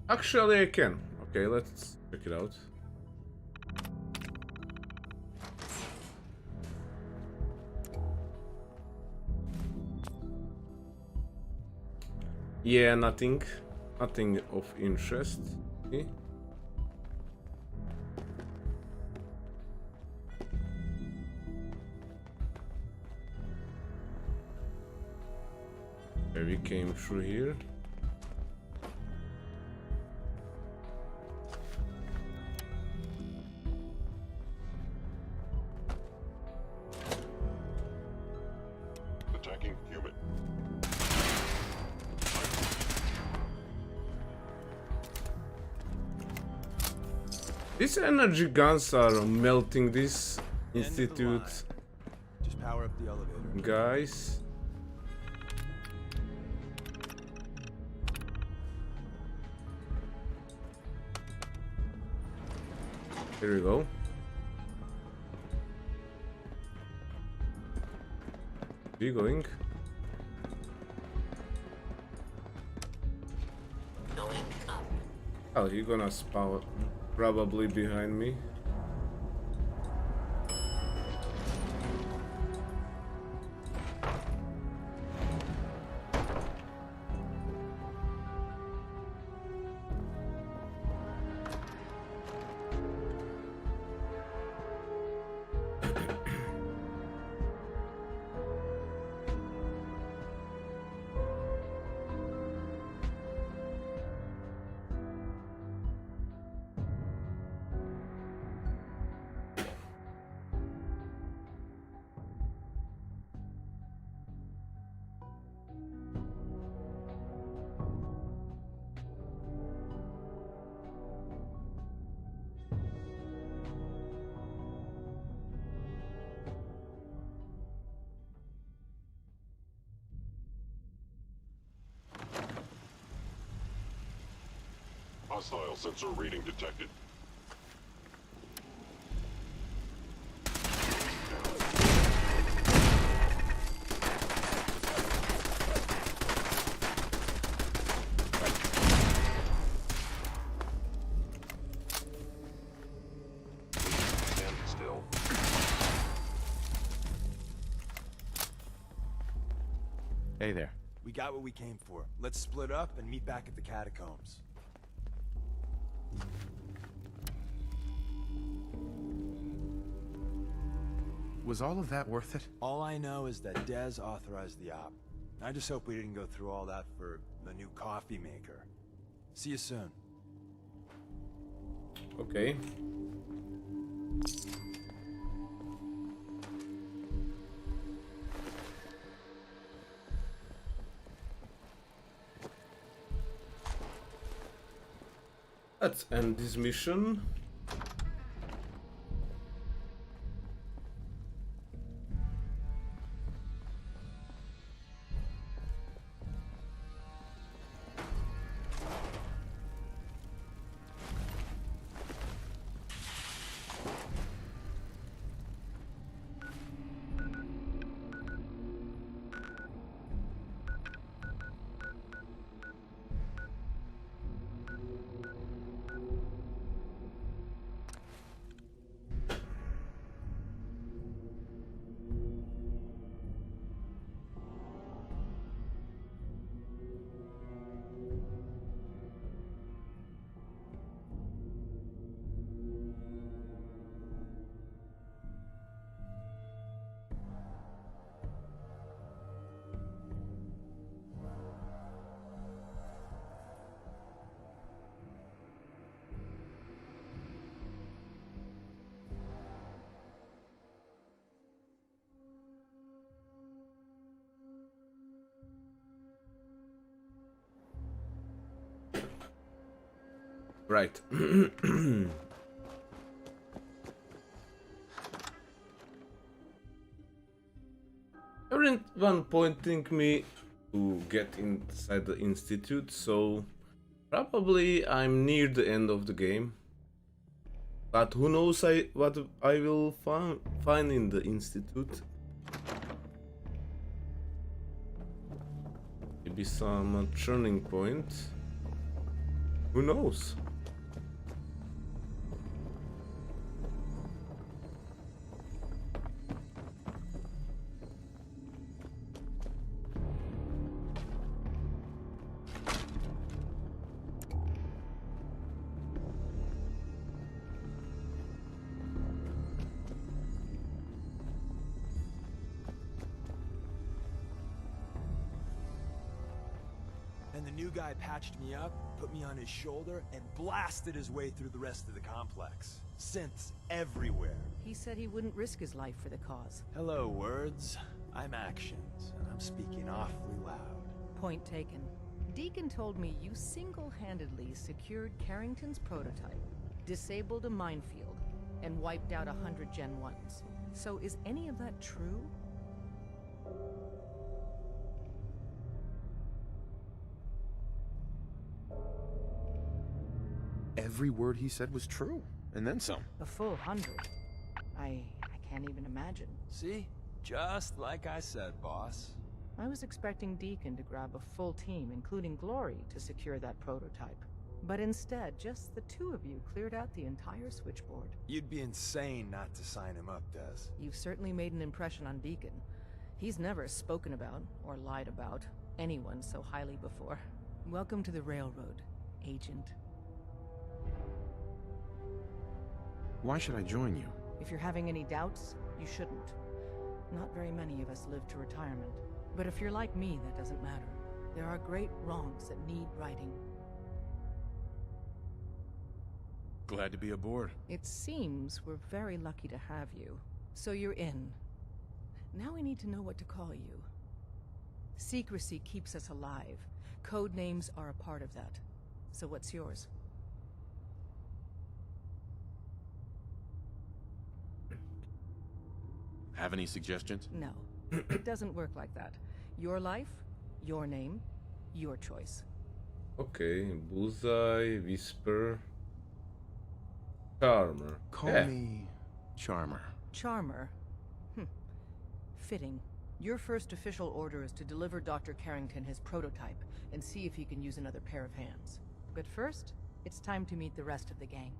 Actually, I can. Okay, let's check it out. Yeah, nothing of interest. Okay. Okay, we came through here. Attacking human. These energy guns are melting this End of the institute, line. Just power up the elevator. guys. Here we go. Where are you going? Going up. Oh, you're gonna spawn probably behind me. Hostile sensor reading detected. Stand still. Hey there. We got what we came for. Let's split up and meet back at the catacombs. Was all of that worth it? All I know is that Dez authorized the op. I just hope we didn't go through all that for the new coffee maker. See you soon. Okay. Let's end this mission. Right. Everyone pointing me to get inside the institute, so probably I'm near the end of the game. But who knows what I will find in the institute. Maybe some turning point. Who knows? And the new guy patched me up, put me on his shoulder, and blasted his way through the rest of the complex. Synths everywhere. He said he wouldn't risk his life for the cause. Hello, words. I'm actions, and I'm speaking awfully loud. Point taken. Deacon told me you single-handedly secured Carrington's prototype, disabled a minefield, and wiped out 100 Gen 1s. So is any of that true? Every word he said was true. and then some. A full 100. I can't even imagine. See? Just like I said, boss. I was expecting Deacon to grab a full team, including Glory, to secure that prototype. But instead, just the two of you cleared out the entire switchboard. You'd be insane not to sign him up, Des. You've certainly made an impression on Deacon. He's never spoken about, or lied about, anyone so highly before. Welcome to the Railroad, Agent. Why should I join you? If you're having any doubts, you shouldn't. Not very many of us live to retirement. But if you're like me, that doesn't matter. There are great wrongs that need righting. Glad to be aboard. It seems we're very lucky to have you. So you're in. Now we need to know what to call you. Secrecy keeps us alive. Code names are a part of that. So what's yours? Have any suggestions? No. It doesn't work like that. Your life, your name, your choice. Okay, Bullseye, Whisper, Charmer. Call me Charmer. Charmer? Fitting. Your first official order is to deliver Dr. Carrington his prototype and see if he can use another pair of hands. But first, it's time to meet the rest of the gang.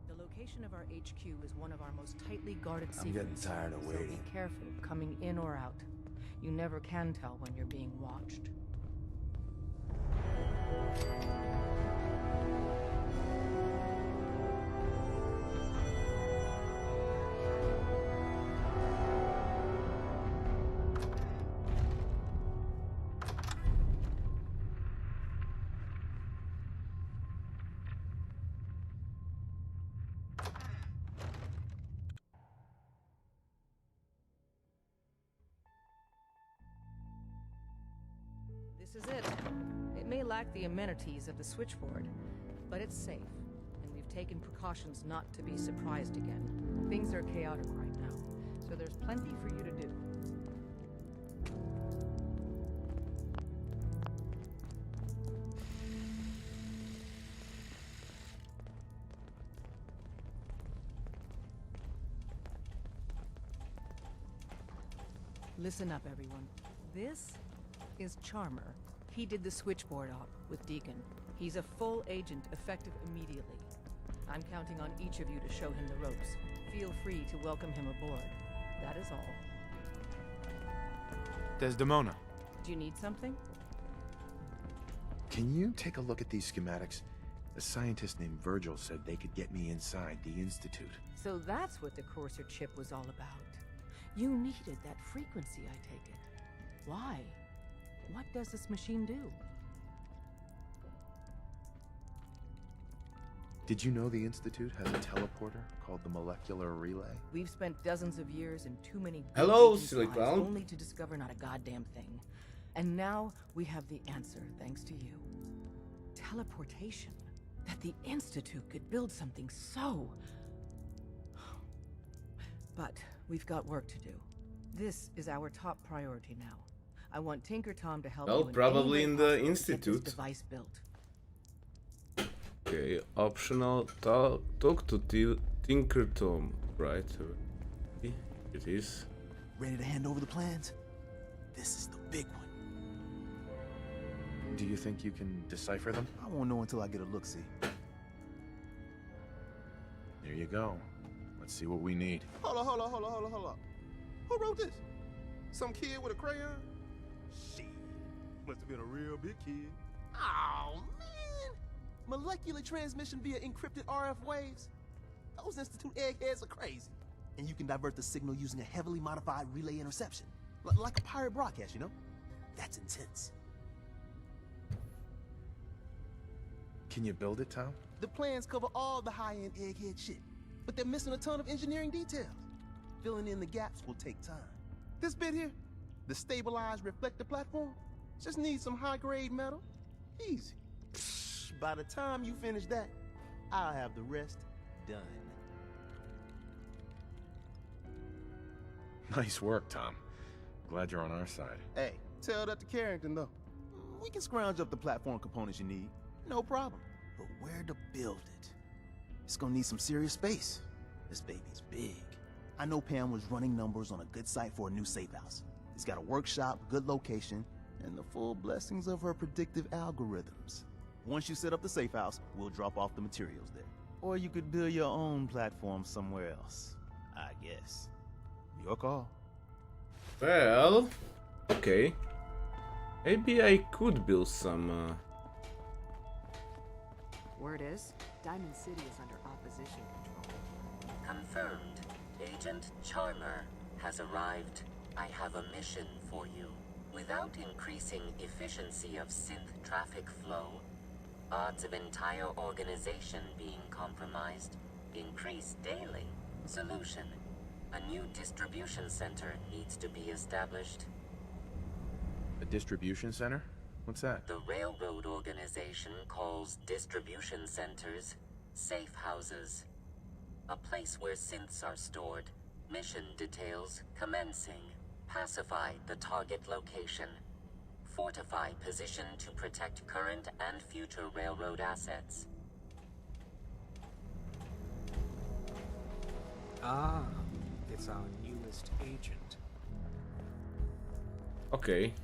The location of our HQ is one of our most tightly guarded secrets. I'm getting tired of waiting. So be careful coming in or out. You never can tell when you're being watched. This is it. It may lack the amenities of the switchboard, but it's safe, and we've taken precautions not to be surprised again. Things are chaotic right now, so there's plenty for you to do. Listen up, everyone. This is Charmer. He did the switchboard op with Deacon. He's a full agent, effective immediately. I'm counting on each of you to show him the ropes. Feel free to welcome him aboard. That is all. Desdemona. Do you need something? Can you take a look at these schematics? A scientist named Virgil said they could get me inside the Institute. So that's what the Courser chip was all about. You needed that frequency, I take it. Why? What does this machine do? Did you know the Institute has a teleporter called the Molecular Relay? We've spent dozens of years in too many Hello, babies' silly lives clown. only to discover not a goddamn thing. And now we have the answer, thanks to you. Teleportation. That the Institute could build something so... But we've got work to do. This is our top priority now. I want Tinker Tom to help Well, you probably any in way the possible to get Institute. this device built. Okay, optional. Talk to Tinker Tom. Right. It is. Ready to hand over the plans? This is the big one. Do you think you can decipher them? I won't know until I get a look-see. There you go. Let's see what we need. Hold up. Who wrote this? Some kid with a crayon? Shit. Must have been a real big kid. Oh, man! Molecular transmission via encrypted RF waves? Those Institute eggheads are crazy. And you can divert the signal using a heavily modified relay interception. Like a pirate broadcast, you know? That's intense. Can you build it, Tom? The plans cover all the high-end egghead shit, but they're missing a ton of engineering details. Filling in the gaps will take time. This bit here, the stabilized reflector platform, just needs some high-grade metal. Easy. By the time you finish that, I'll have the rest done. Nice work, Tom. Glad you're on our side. Hey, tell that to Carrington, though. We can scrounge up the platform components you need. No problem. But where to build it? It's gonna need some serious space. This baby's big. I know Pam was running numbers on a good site for a new safe house. It's got a workshop, good location, and the full blessings of her predictive algorithms. Once you set up the safe house, we'll drop off the materials there. Or you could build your own platform somewhere else, I guess. Your call. Well, okay. Maybe I could build some. Word is, Diamond City is under opposition control. Confirmed. Agent Charmer has arrived. I have a mission for you. Without increasing efficiency of synth traffic flow, odds of entire organization being compromised increase daily. Solution. A new distribution center needs to be established. A distribution center? What's that? The railroad organization calls distribution centers safe houses. A place where synths are stored. Mission details commencing. Pacify the target location. Fortify position to protect current and future railroad assets. Ah, it's our newest agent. Okay.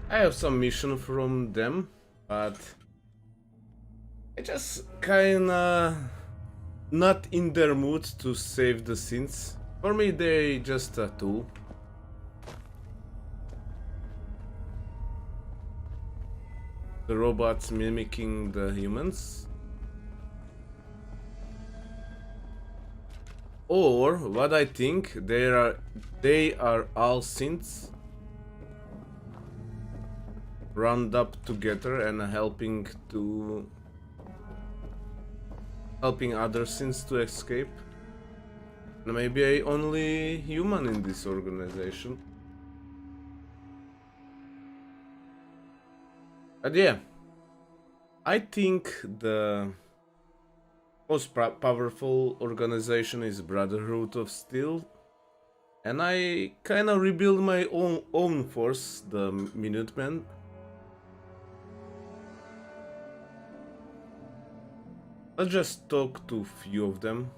I have some mission from them, but I just kinda not in their mood to save the synths. For me, they just a tool. The robots mimicking the humans. Or what I think, they are all synths round up together and helping other synths to escape. And maybe I only human in this organization. But yeah, I think the most powerful organization is Brotherhood of Steel, and I kinda rebuild my own force, the Minutemen. Let's just talk to few of them.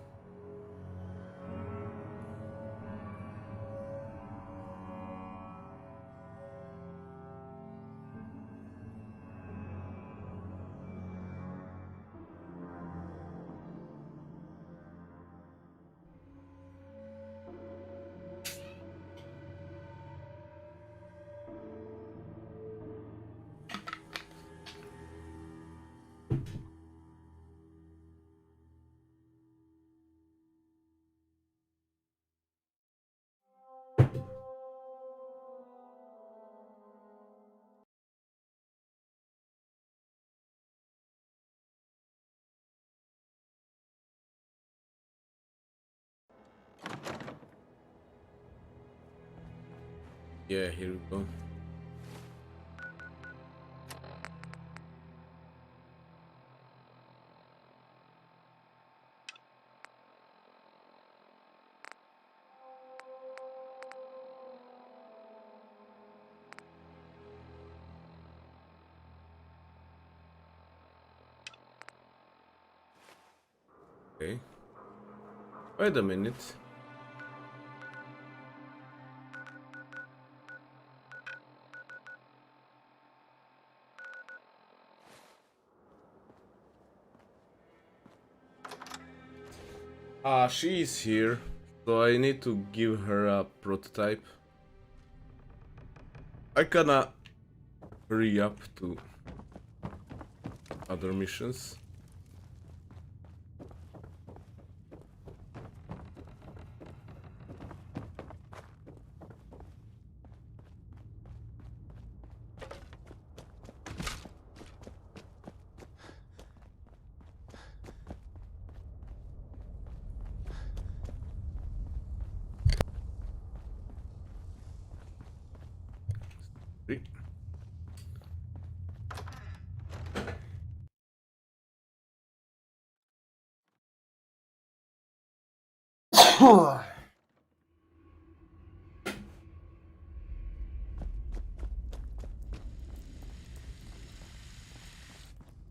Yeah, here we go. Okay. Wait a minute. She is here, so I need to give her a prototype. I kinda hurry up to other missions.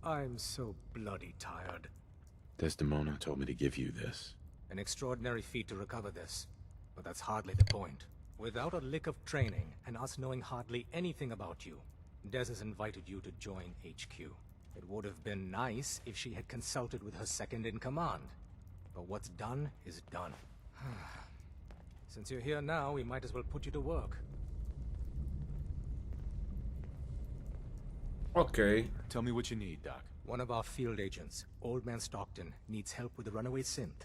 I'm so bloody tired. Desdemona told me to give you this. An extraordinary feat to recover this. But that's hardly the point. Without a lick of training, and us knowing hardly anything about you, Des has invited you to join HQ. It would have been nice if she had consulted with her second-in-command. But what's done is done. Since you're here now, we might as well put you to work. Okay. Tell me what you need, Doc. One of our field agents, Old Man Stockton, needs help with the runaway synth,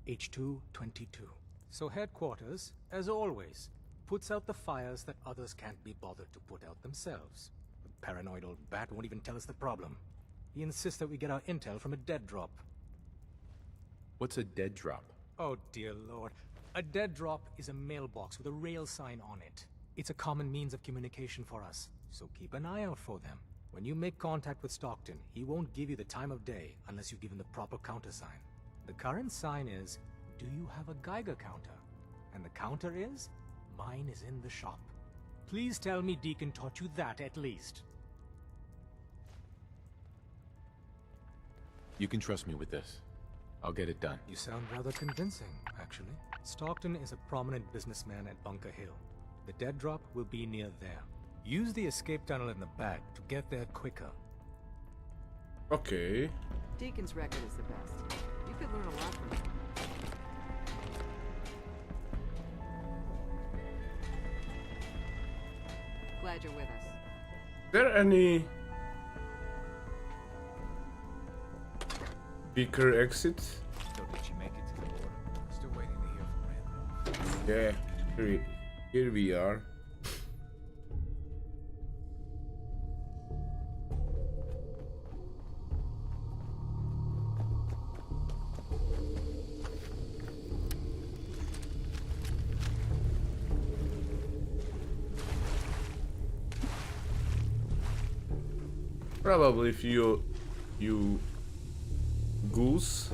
H222. So headquarters, as always, puts out the fires that others can't be bothered to put out themselves. The paranoid old bat won't even tell us the problem. He insists that we get our intel from a dead drop. What's a dead drop? Oh dear lord. A dead drop is a mailbox with a rail sign on it. It's a common means of communication for us, so keep an eye out for them. When you make contact with Stockton, he won't give you the time of day unless you give him the proper countersign. The current sign is, do you have a Geiger counter? And the counter is, mine is in the shop. Please tell me Deacon taught you that at least. You can trust me with this. I'll get it done. You sound rather convincing, actually. Stockton is a prominent businessman at Bunker Hill. The dead drop will be near there. Use the escape tunnel in the back to get there quicker. Okay. Deacon's record is the best. You could learn a lot from him. Glad you're with us. Is there any Beaker exit? Don't let you make it to the border. Still waiting to hear from Randall. Yeah, here we are. Probably if you goose.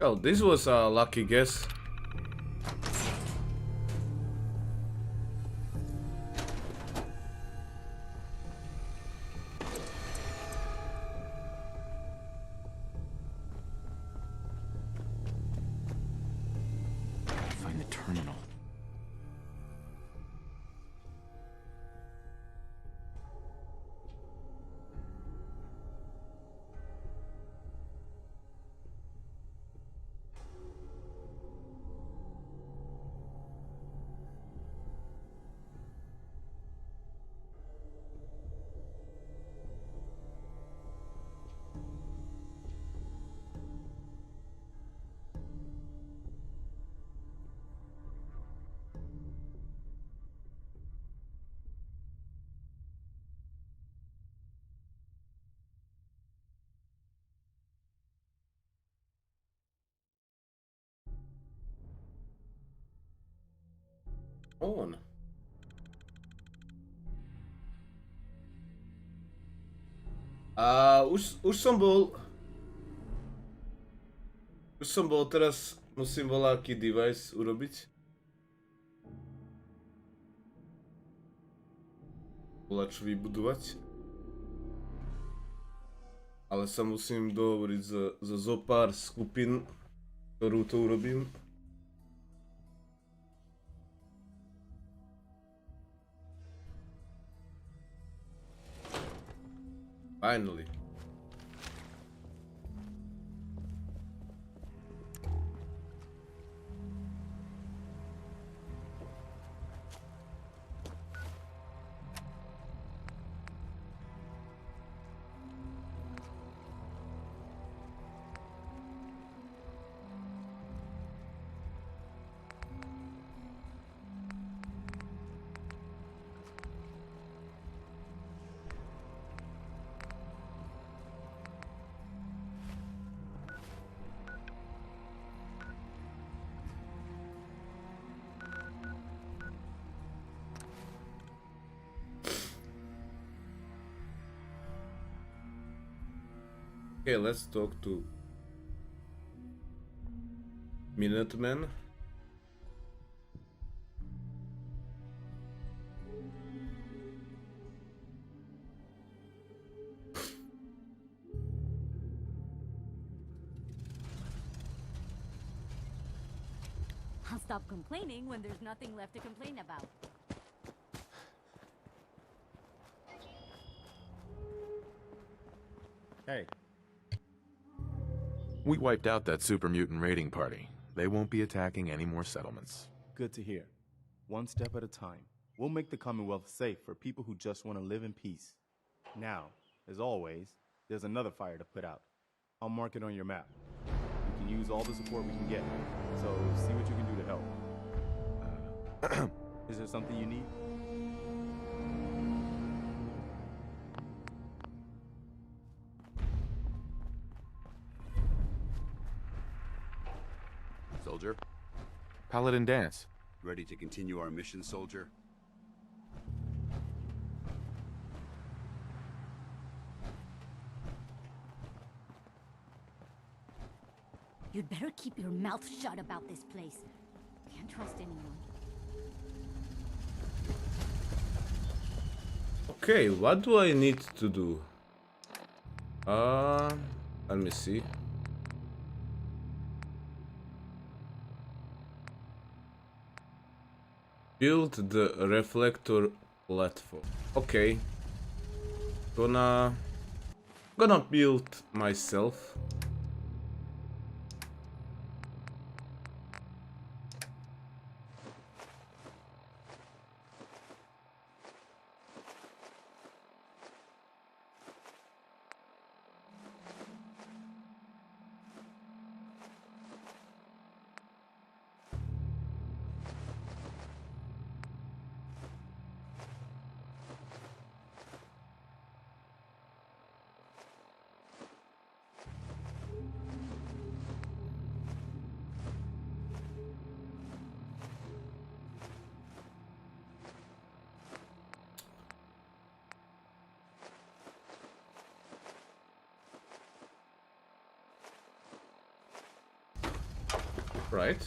Oh, this was a lucky guess. Find the terminal. On. Už som bol, teraz musím voľaký device urobiť. Voľač vybudovať. Ale sa musím dohovoriť zo zopár skupín, ktorú to urobím. Finally. Okay, let's talk to Minutemen. I'll stop complaining when there's nothing left to complain about. Hey. We wiped out that super mutant raiding party. They won't be attacking any more settlements. Good to hear. One step at a time. We'll make the Commonwealth safe for people who just want to live in peace. Now, as always, there's another fire to put out. I'll mark it on your map. We can use all the support we can get, so see what you can do to help. Is there something you need? Soldier? Paladin Dance. Ready to continue our mission, soldier? You'd better keep your mouth shut about this place. Can't trust anyone. Okay, what do I need to do? Let me see. Build the reflector platform. Okay. Gonna build myself. Right.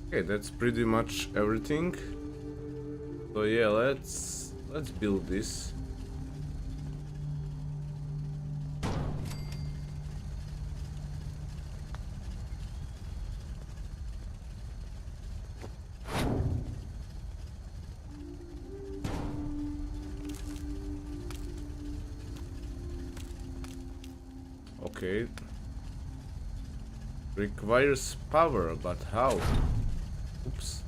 Okay, that's pretty much everything. So yeah, let's build this. Okay. Requires power, but how? Oops.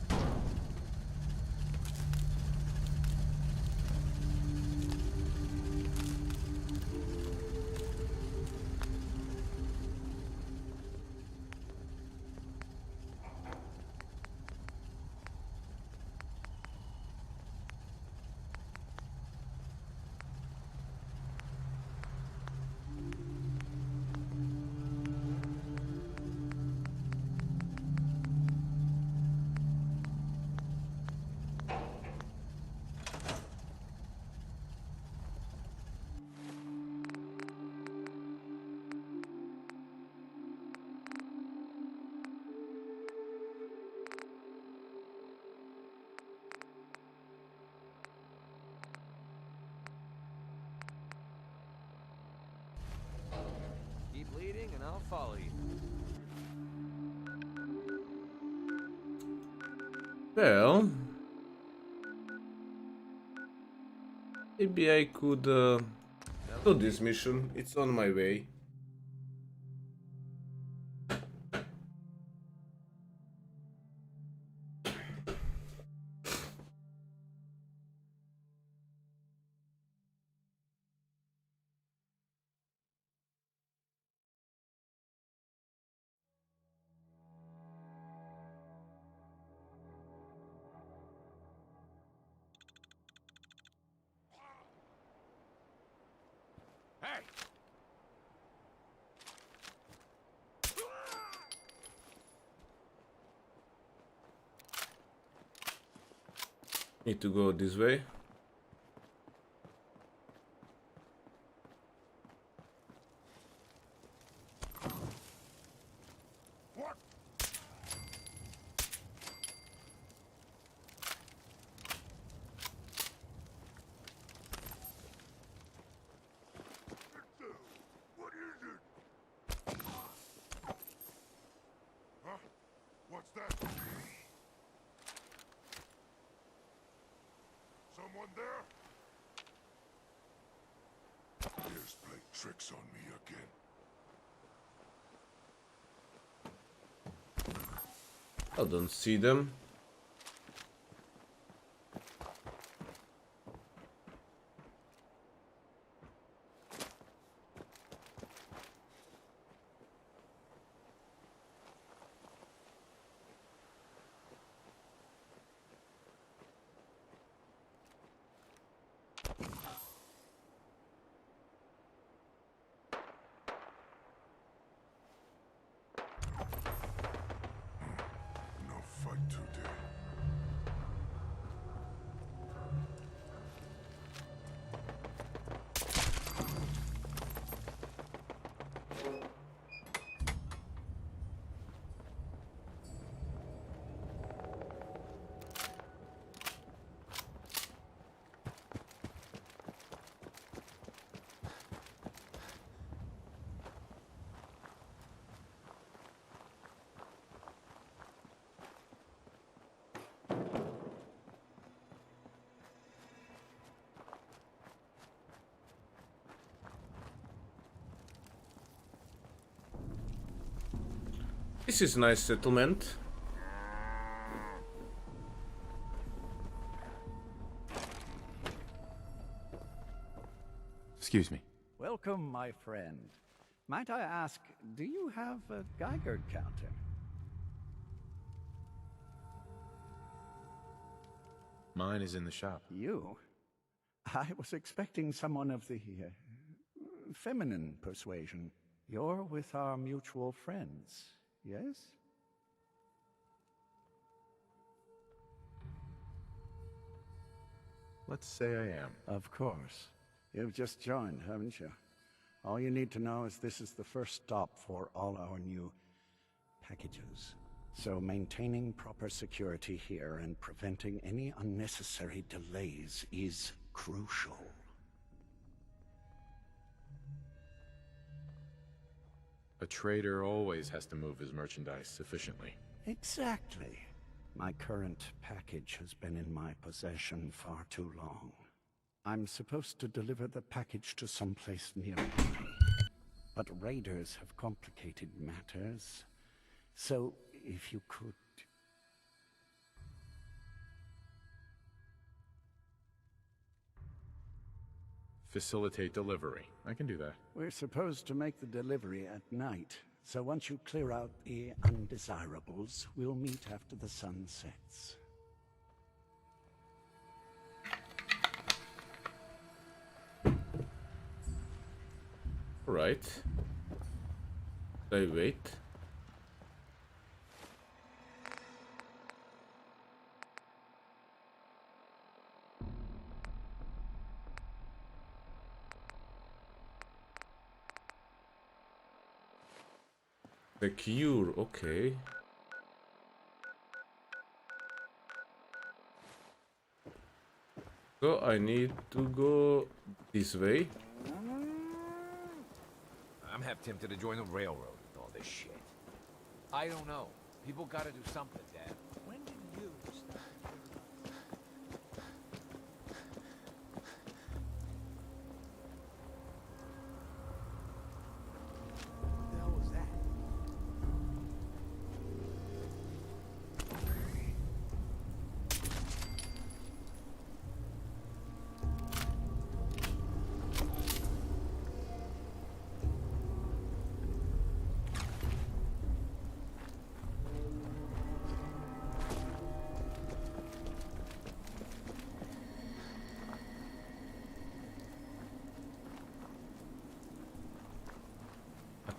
Keep leading and I'll follow you. Well, maybe I could do this mission. It's on my way. Hey! Need to go this way. What is it? Huh? What's that? Someone there? Here's playing tricks on me again. I don't see them. No fight today. This is a nice settlement. Excuse me. Welcome, my friend. Might I ask, do you have a Geiger counter? Mine is in the shop. You? I was expecting someone of the feminine persuasion. You're with our mutual friends, yes? Let's say I am. Of course. You've just joined, haven't you? All you need to know is this is the first stop for all our new packages. So maintaining proper security here and preventing any unnecessary delays is crucial. A trader always has to move his merchandise efficiently. Exactly. My current package has been in my possession far too long. I'm supposed to deliver the package to someplace nearby. But raiders have complicated matters. So, if you could... Facilitate delivery. I can do that. We're supposed to make the delivery at night. So once you clear out the undesirables, we'll meet after the sun sets. Right. I wait. The cure, okay. So I need to go this way. I'm half tempted to join the railroad with all this shit. I don't know. People gotta do something, Dad. When did you start?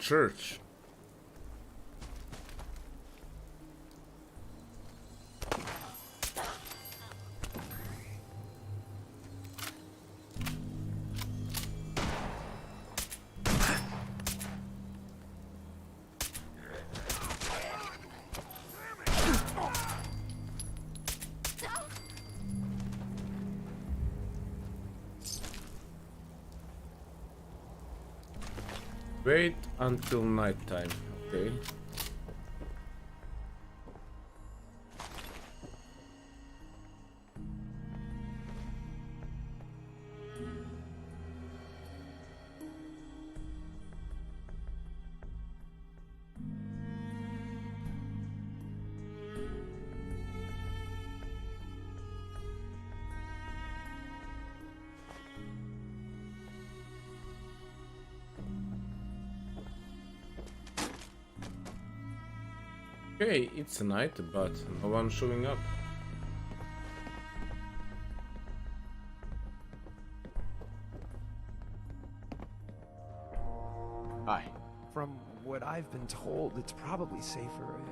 church. Wait until nighttime, okay? Okay, it's night, but no one showing up. Hi. From what I've been told, it's probably safer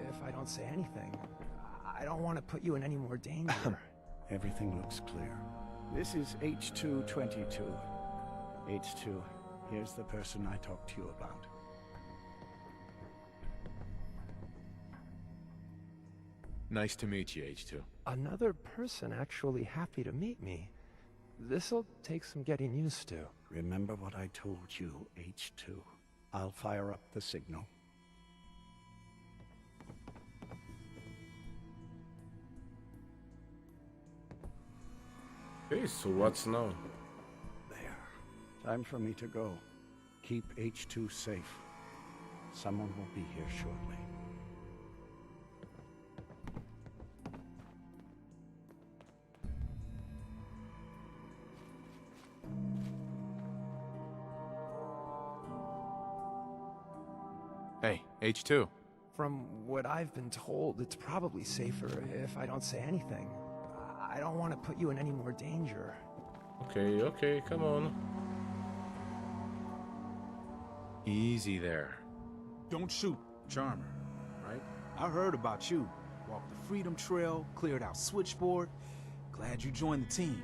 if I don't say anything. I don't want to put you in any more danger. Everything looks clear. This is H222. H2, here's the person I talked to you about. Nice to meet you, H2. Another person actually happy to meet me. This'll take some getting used to. Remember what I told you, H2. I'll fire up the signal. Okay, so what's now? There. Time for me to go. Keep H2 safe. Someone will be here shortly. Hey, H2. From what I've been told, it's probably safer if I don't say anything. I don't want to put you in any more danger. Okay, okay, come on. Easy there. Don't shoot, Charmer, right? I heard about you. Walked the Freedom Trail, cleared out Switchboard. Glad you joined the team.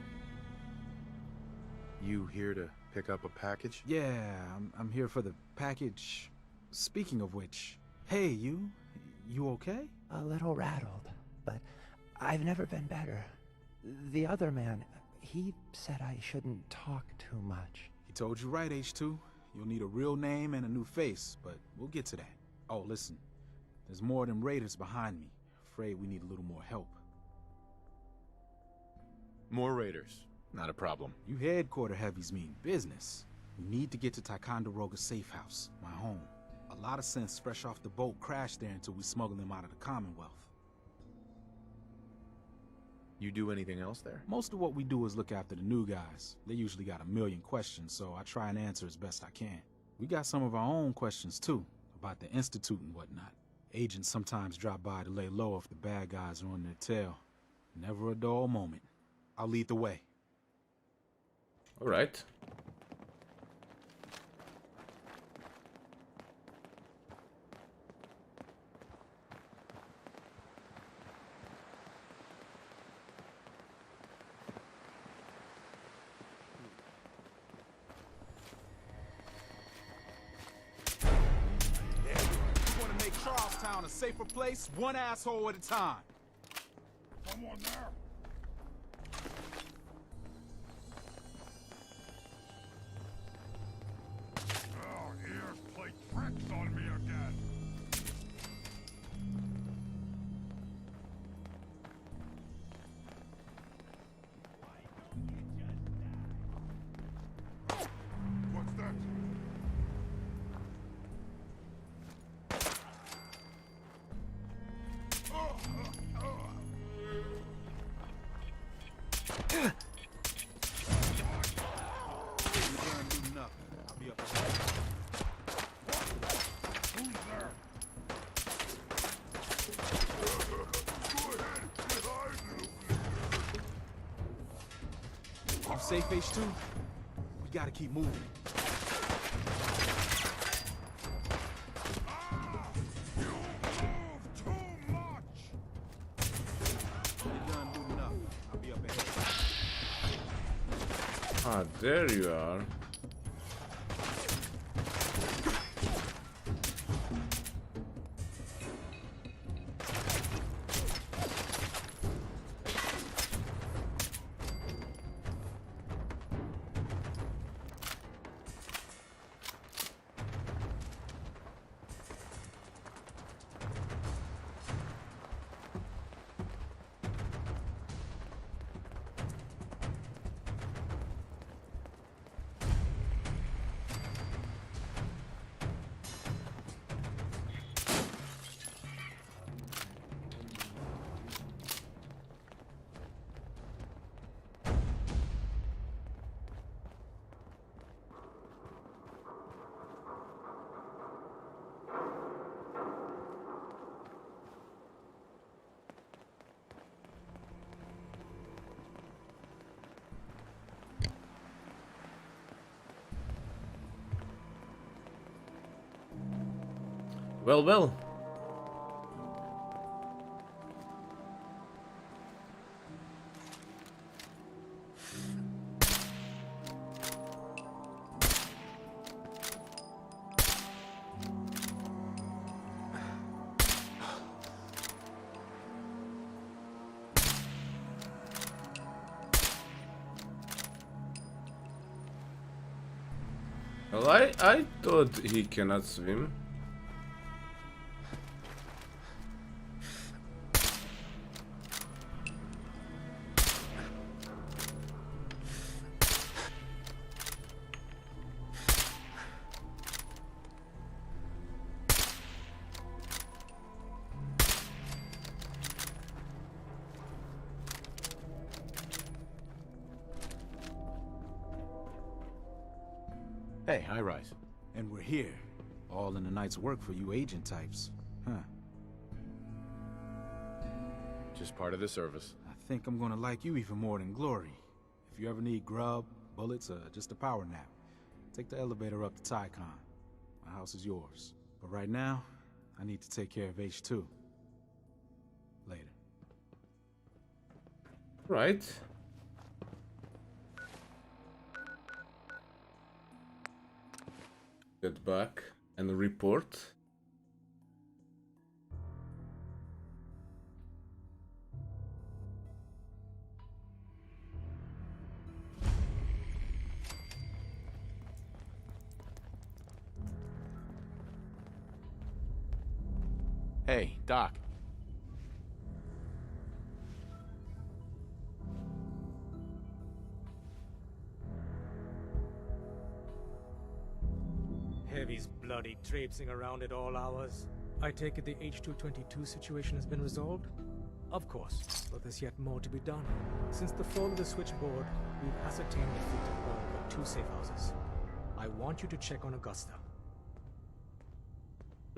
You here to pick up a package? Yeah, I'm here for the package. Speaking of which, hey, you okay? A little rattled, but I've never been better. The other man, he said I shouldn't talk too much. He told you right, H2. You'll need a real name and a new face, but we'll get to that. Oh, listen, there's more of them raiders behind me. Afraid we need a little more help. More raiders. Not a problem. You headquarter heavies mean business. We need to get to Ticonderoga Safe House, my home. A lot of synths fresh off the boat crashed there until we smuggled them out of the Commonwealth. You do anything else there? Most of what we do is look after the new guys. They usually got a million questions, so I try and answer as best I can. We got some of our own questions, too, about the Institute and whatnot. Agents sometimes drop by to lay low if the bad guys are on their tail. Never a dull moment. I'll lead the way. All right. Charlestown a safer place, one asshole at a time. Someone there. Oh, ears play tricks on me again. What's that? You safe, H2? We gotta keep moving. Ah, there you are. Well, well. Well, I thought he cannot swim. Hey, High Rise. And we're here. All in the night's work for you agent types. Huh. Just part of the service. I think I'm gonna like you even more than Glory. If you ever need grub, bullets, or just a power nap, take the elevator up to Tycon. My house is yours. But right now, I need to take care of H2. Later. Right. Get back and report. Hey, Doc. Heavy's bloody traipsing around at all hours. I take it the H-222 situation has been resolved? Of course, but there's yet more to be done. Since the fall of the switchboard, we've ascertained the fate of all but 2 safe houses. I want you to check on Augusta.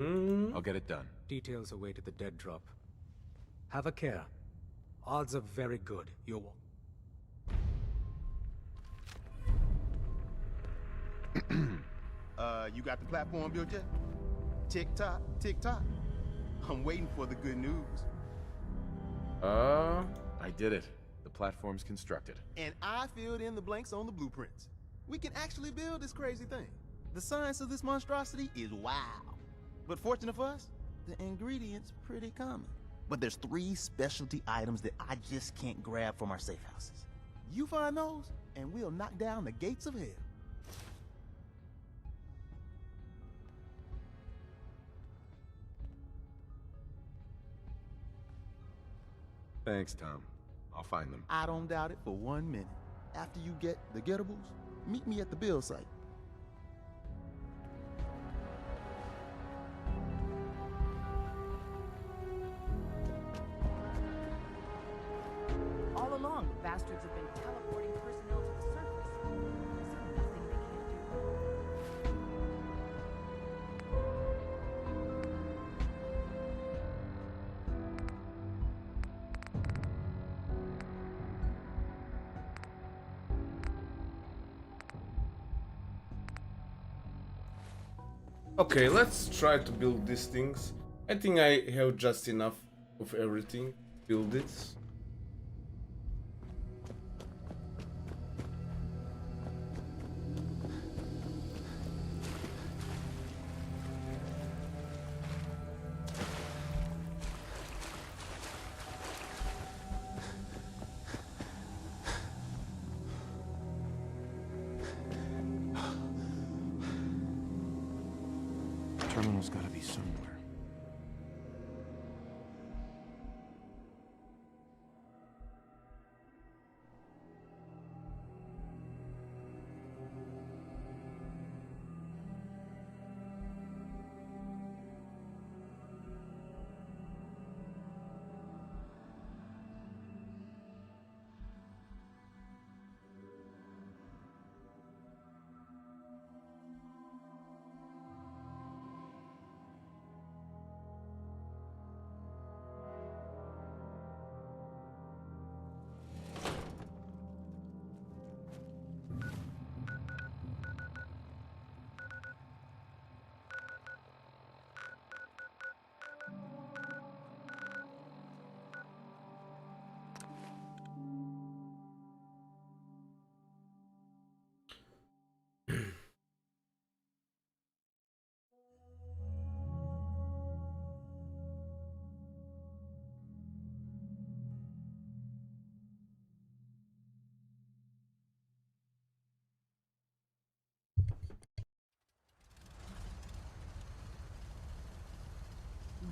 I'll get it done. Details await at the dead drop. Have a care. Odds are very good. You'll... You got the platform built yet? Tick tock, tick tock. I'm waiting for the good news. I did it. The platform's constructed. And I filled in the blanks on the blueprints. We can actually build this crazy thing. The science of this monstrosity is wow. But fortunate for us, the ingredients pretty common. But there's 3 specialty items that I just can't grab from our safe houses. You find those, and we'll knock down the gates of hell. Thanks, Tom. I'll find them. I don't doubt it for 1 minute. After you get the gettables, meet me at the build site. All along, the bastards have been teleporting personnel to the surface. There's nothing they can't do. Okay, let's try to build these things. I think I have just enough of everything. Build it. Carl's gotta be somewhere.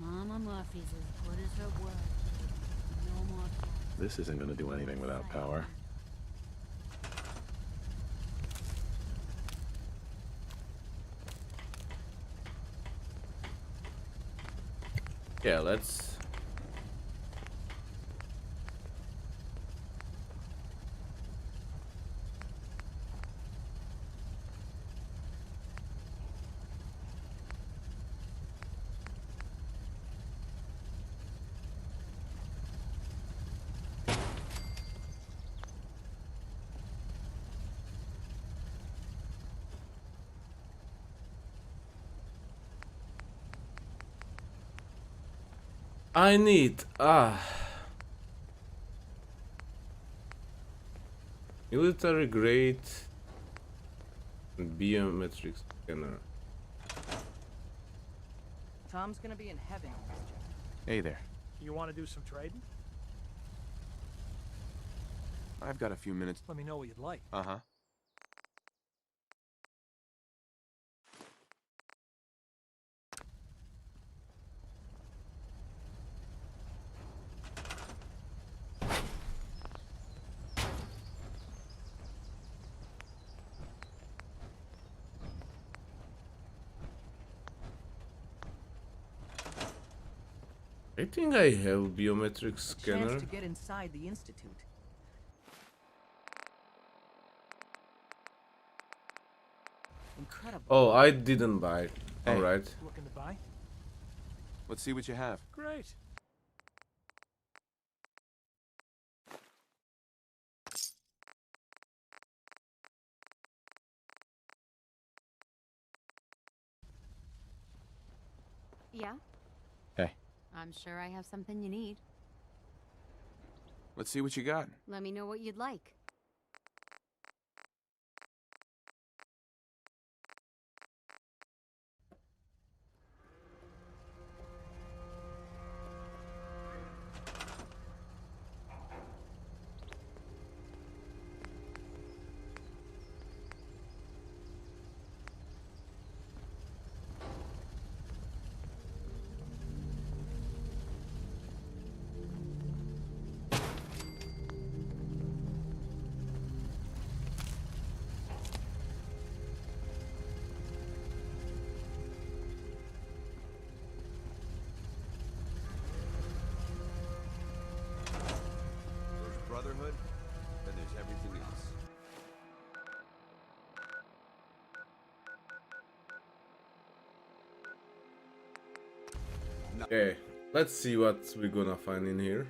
Mama Murphy's as good as her word. No more cats. This isn't gonna do anything without power. Yeah, let's... I need military grade biometric scanner. Tom's gonna be in heaven on this job. Hey there. You want to do some trading? I've got a few minutes. Let me know what you'd like. Uh-huh. I think I have biometric A scanner. chance to get inside the Institute. Incredible. Oh, I didn't buy it. Hey. Alright. Looking to buy? Let's see what you have. Great. Yeah? Hey. I'm sure I have something you need. Let's see what you got. Let me know what you'd like. There's Brotherhood, and there's everything else. Okay, let's see what we're gonna find in here.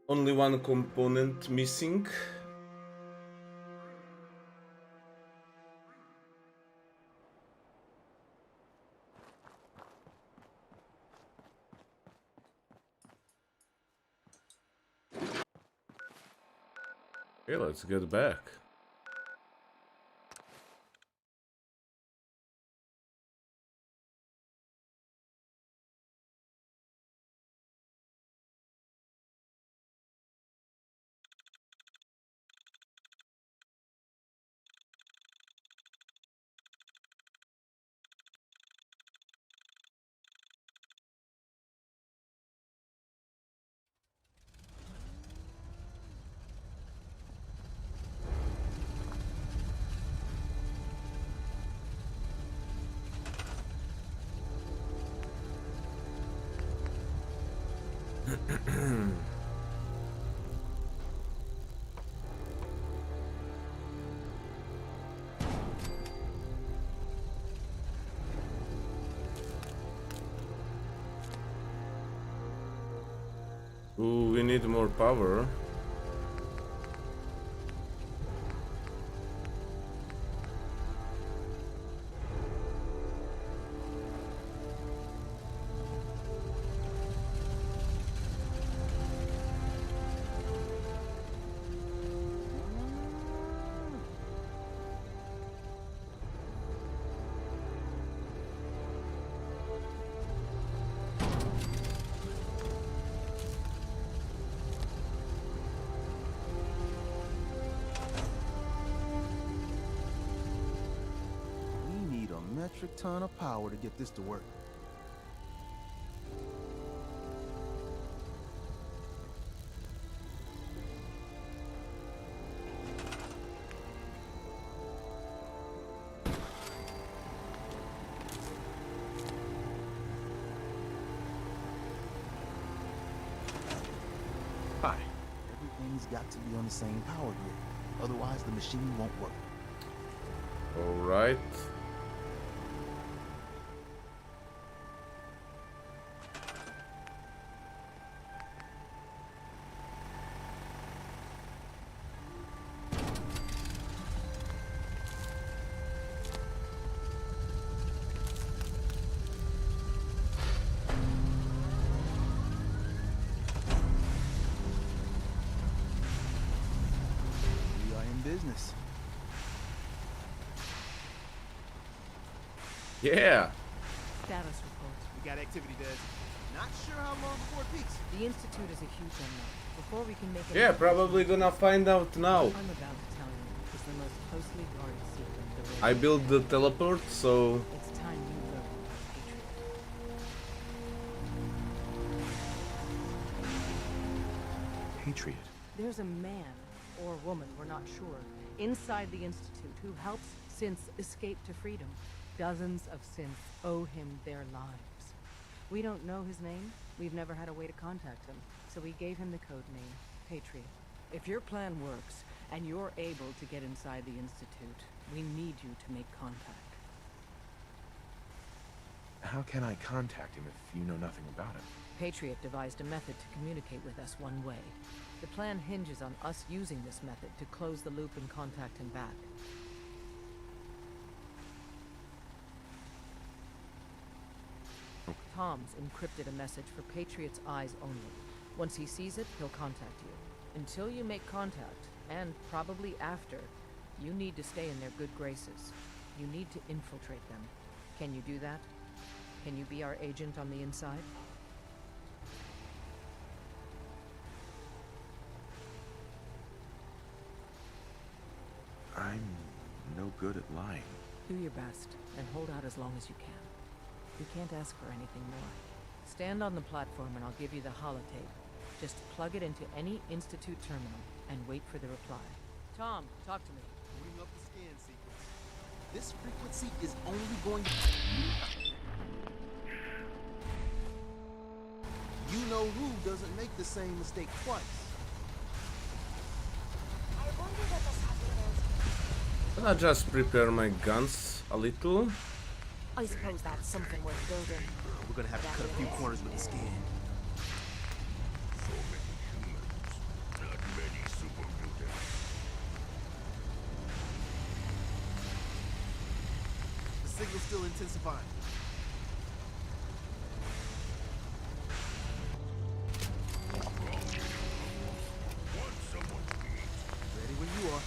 Only one component missing. Okay, let's get back. Ooh, we need more power. We need a metric ton of power to get this to work. Hi. Everything's got to be on the same power grid. Otherwise, the machine won't work. All right. We are in business. Yeah. Status report. We got activity, Des. Not sure how long before it peaks. The Institute is a huge unknown. Before we can make any Yeah, probably gonna find out now. What I'm about to tell you is the most closely guarded secret there is. I built the teleport, so It's time you learn, Patriot. Patriot. There's a man or woman, we're not sure, inside the Institute who helps synths escape to freedom. Dozens of synths owe him their lives. We don't know his name. We've never had a way to contact him, so we gave him the code name, Patriot. If your plan works, and you're able to get inside the Institute, we need you to make contact. How can I contact him if you know nothing about him? Patriot devised a method to communicate with us one way. The plan hinges on us using this method to close the loop and contact him back. Tom's encrypted a message for Patriot's eyes only. Once he sees it, he'll contact you. Until you make contact, and probably after, you need to stay in their good graces. You need to infiltrate them. Can you do that? Can you be our agent on the inside? I'm no good at lying. Do your best, and hold out as long as you can. We can't ask for anything more. Stand on the platform and I'll give you the holotape. Just plug it into any Institute terminal and wait for the reply. Tom, talk to me. Bring up the scan sequence. This frequency is only going to... You know who doesn't make the same mistake twice. can I just prepare my guns a little? I suppose that's something worth building. We're gonna have to cut a few corners with the scan. The signal's still intensifying. Ready when you are.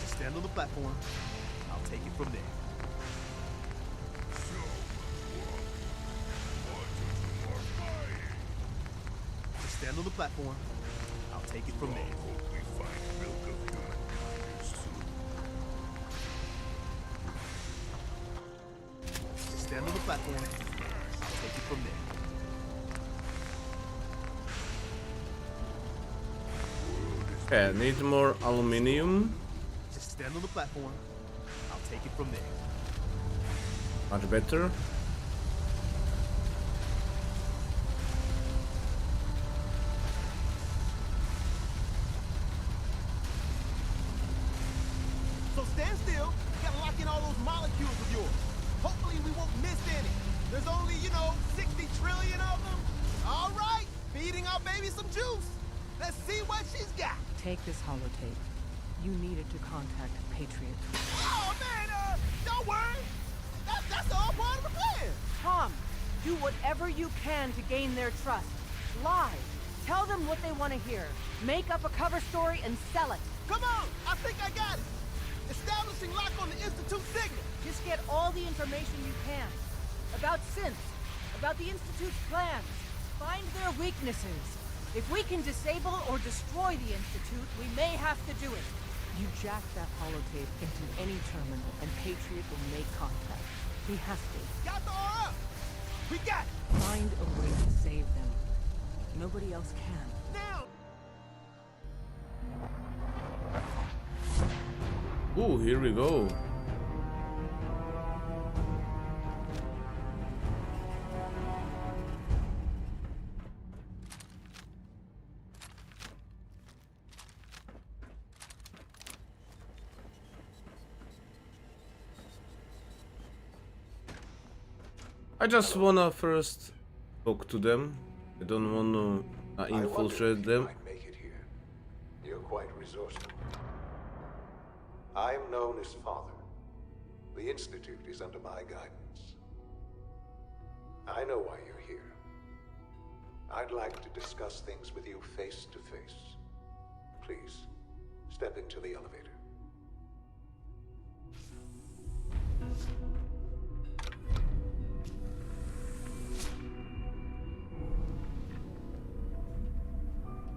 Just stand on the platform. I'll take it from there. Just stand on the platform. I'll take it from there. Just stand on the platform. I'll take it from there. Okay, need more aluminium. Just stand on the platform. I'll take it from there. Much better. So stand still. Gotta lock in all those molecules of yours. Hopefully we won't miss any. There's only, 60 trillion of them. All right, feeding our baby some juice. Let's see what she's got. Take this holotape. You needed to contact Patriot. Oh, man, don't worry. That's all part of the plan. Tom, do whatever you can to gain their trust. Lie. Tell them what they want to hear. Make up a cover story and sell it. Come on, I think I got it. Establishing lock on the Institute signal. Just get all the information you can. About synths. About the Institute's plans. Find their weaknesses. If we can disable or destroy the Institute, we may have to do it. You jack that holotape into any terminal, and Patriot will make contact. He has to. Got the R up. We got it. Find a way to save them. Nobody else can. Now. Ooh, here we go. I just wanna first talk to them. I don't wanna infiltrate them. Make it here. You're quite resourceful. I'm known as Father. The Institute is under my guidance. I know why you're here. I'd like to discuss things with you face to face. Please, step into the elevator.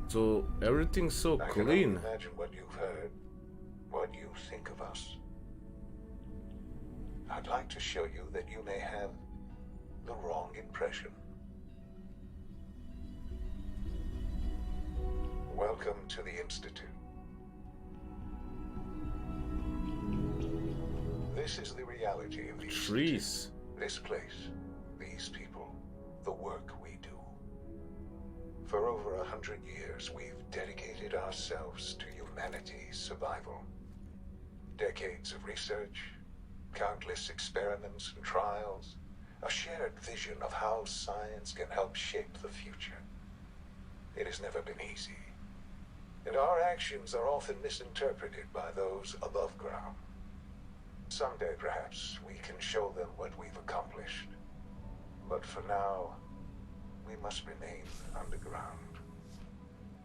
So everything's so I can clean. only imagine what you've heard, what you think of us. I'd like to show you that you may have the wrong impression. Welcome to the Institute. This is the reality of the Trees. This place, these people, the work we do. For over 100 years, we've dedicated ourselves to humanity's survival. Decades of research, countless experiments and trials, a shared vision of how science can help shape the future. It has never been easy, and our actions are often misinterpreted by those above ground. Someday, perhaps, we can show them what we've accomplished. But for now, we must remain underground.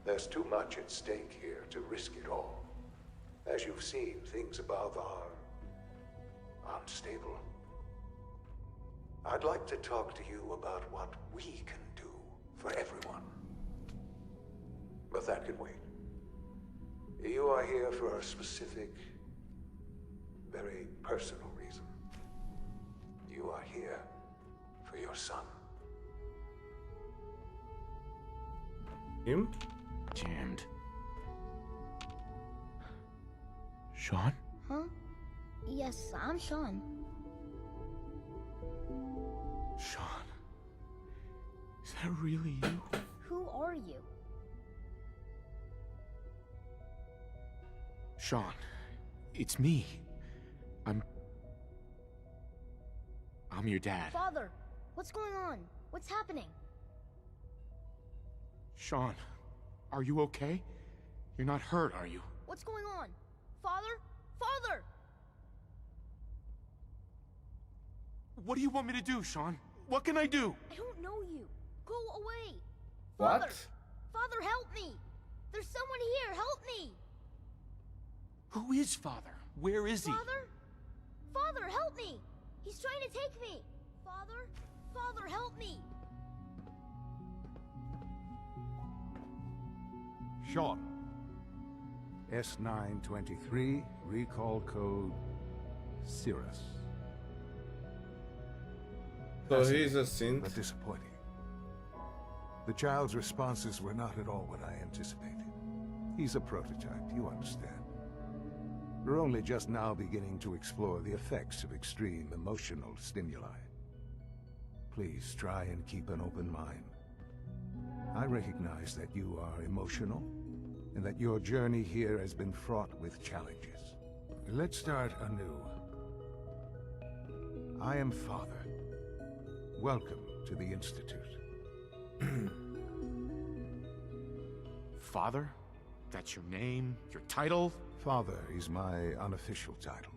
There's too much at stake here to risk it all. As you've seen, things above are unstable. I'd like to talk to you about what we can do for everyone. But that can wait. You are here for a specific, very personal reason. You are here for your son. Him? Jammed. Sean? Huh? Yes, I'm Sean. Sean? Is that really you? Who are you? Sean, it's me. I'm your dad. Father, what's going on? What's happening? Sean, are you okay? You're not hurt, are you? What's going on? Father? Father! What do you want me to do, Sean? What can I do? I don't know you. Go away. What? Father! Father, help me! There's someone here, help me! Who is Father? Where is he? Father? Father, help me! He's trying to take me! Father? Father, help me! Sean. S923, recall code Cirrus. So he's a synth. But disappointing. The child's responses were not at all what I anticipated. He's a prototype, you understand. We're only just now beginning to explore the effects of extreme emotional stimuli. Please try and keep an open mind. I recognize that you are emotional, and that your journey here has been fraught with challenges. Let's start anew. I am Father. Welcome to the Institute. Father? That's your name? Your title? Father is my unofficial title.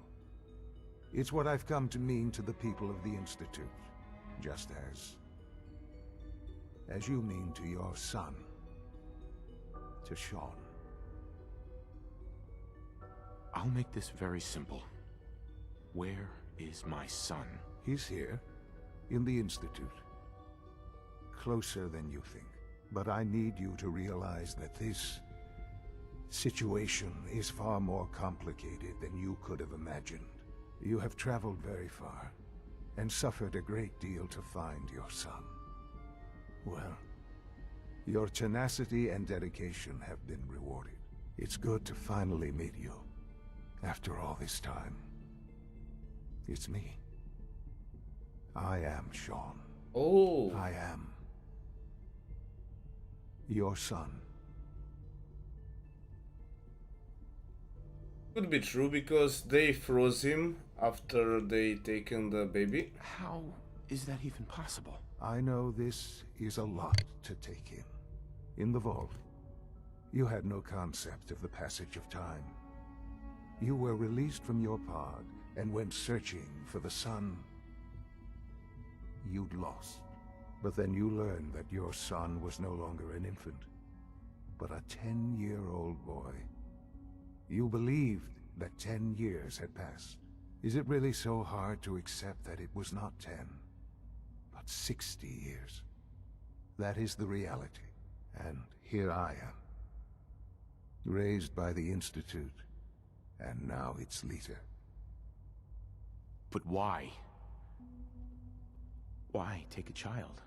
It's what I've come to mean to the people of the Institute, just as you mean to your son, to Sean. I'll make this very simple. Where is my son? He's here, in the Institute. Closer than you think. But I need you to realize that this situation is far more complicated than you could have imagined. You have traveled very far, and suffered a great deal to find your son. Well, your tenacity and dedication have been rewarded. It's good to finally meet you, after all this time. It's me. I am Sean. Oh. I am your son. Could be true because they froze him after they taken the baby. How is that even possible? I know this is a lot to take in. In the vault, you had no concept of the passage of time. You were released from your pod and went searching for the son you'd lost. But then you learned that your son was no longer an infant, but a 10-year-old boy. You believed that 10 years had passed. Is it really so hard to accept that it was not 10, but 60 years? That is the reality. And here I am, raised by the Institute, and now its leader. But why? Why take a child?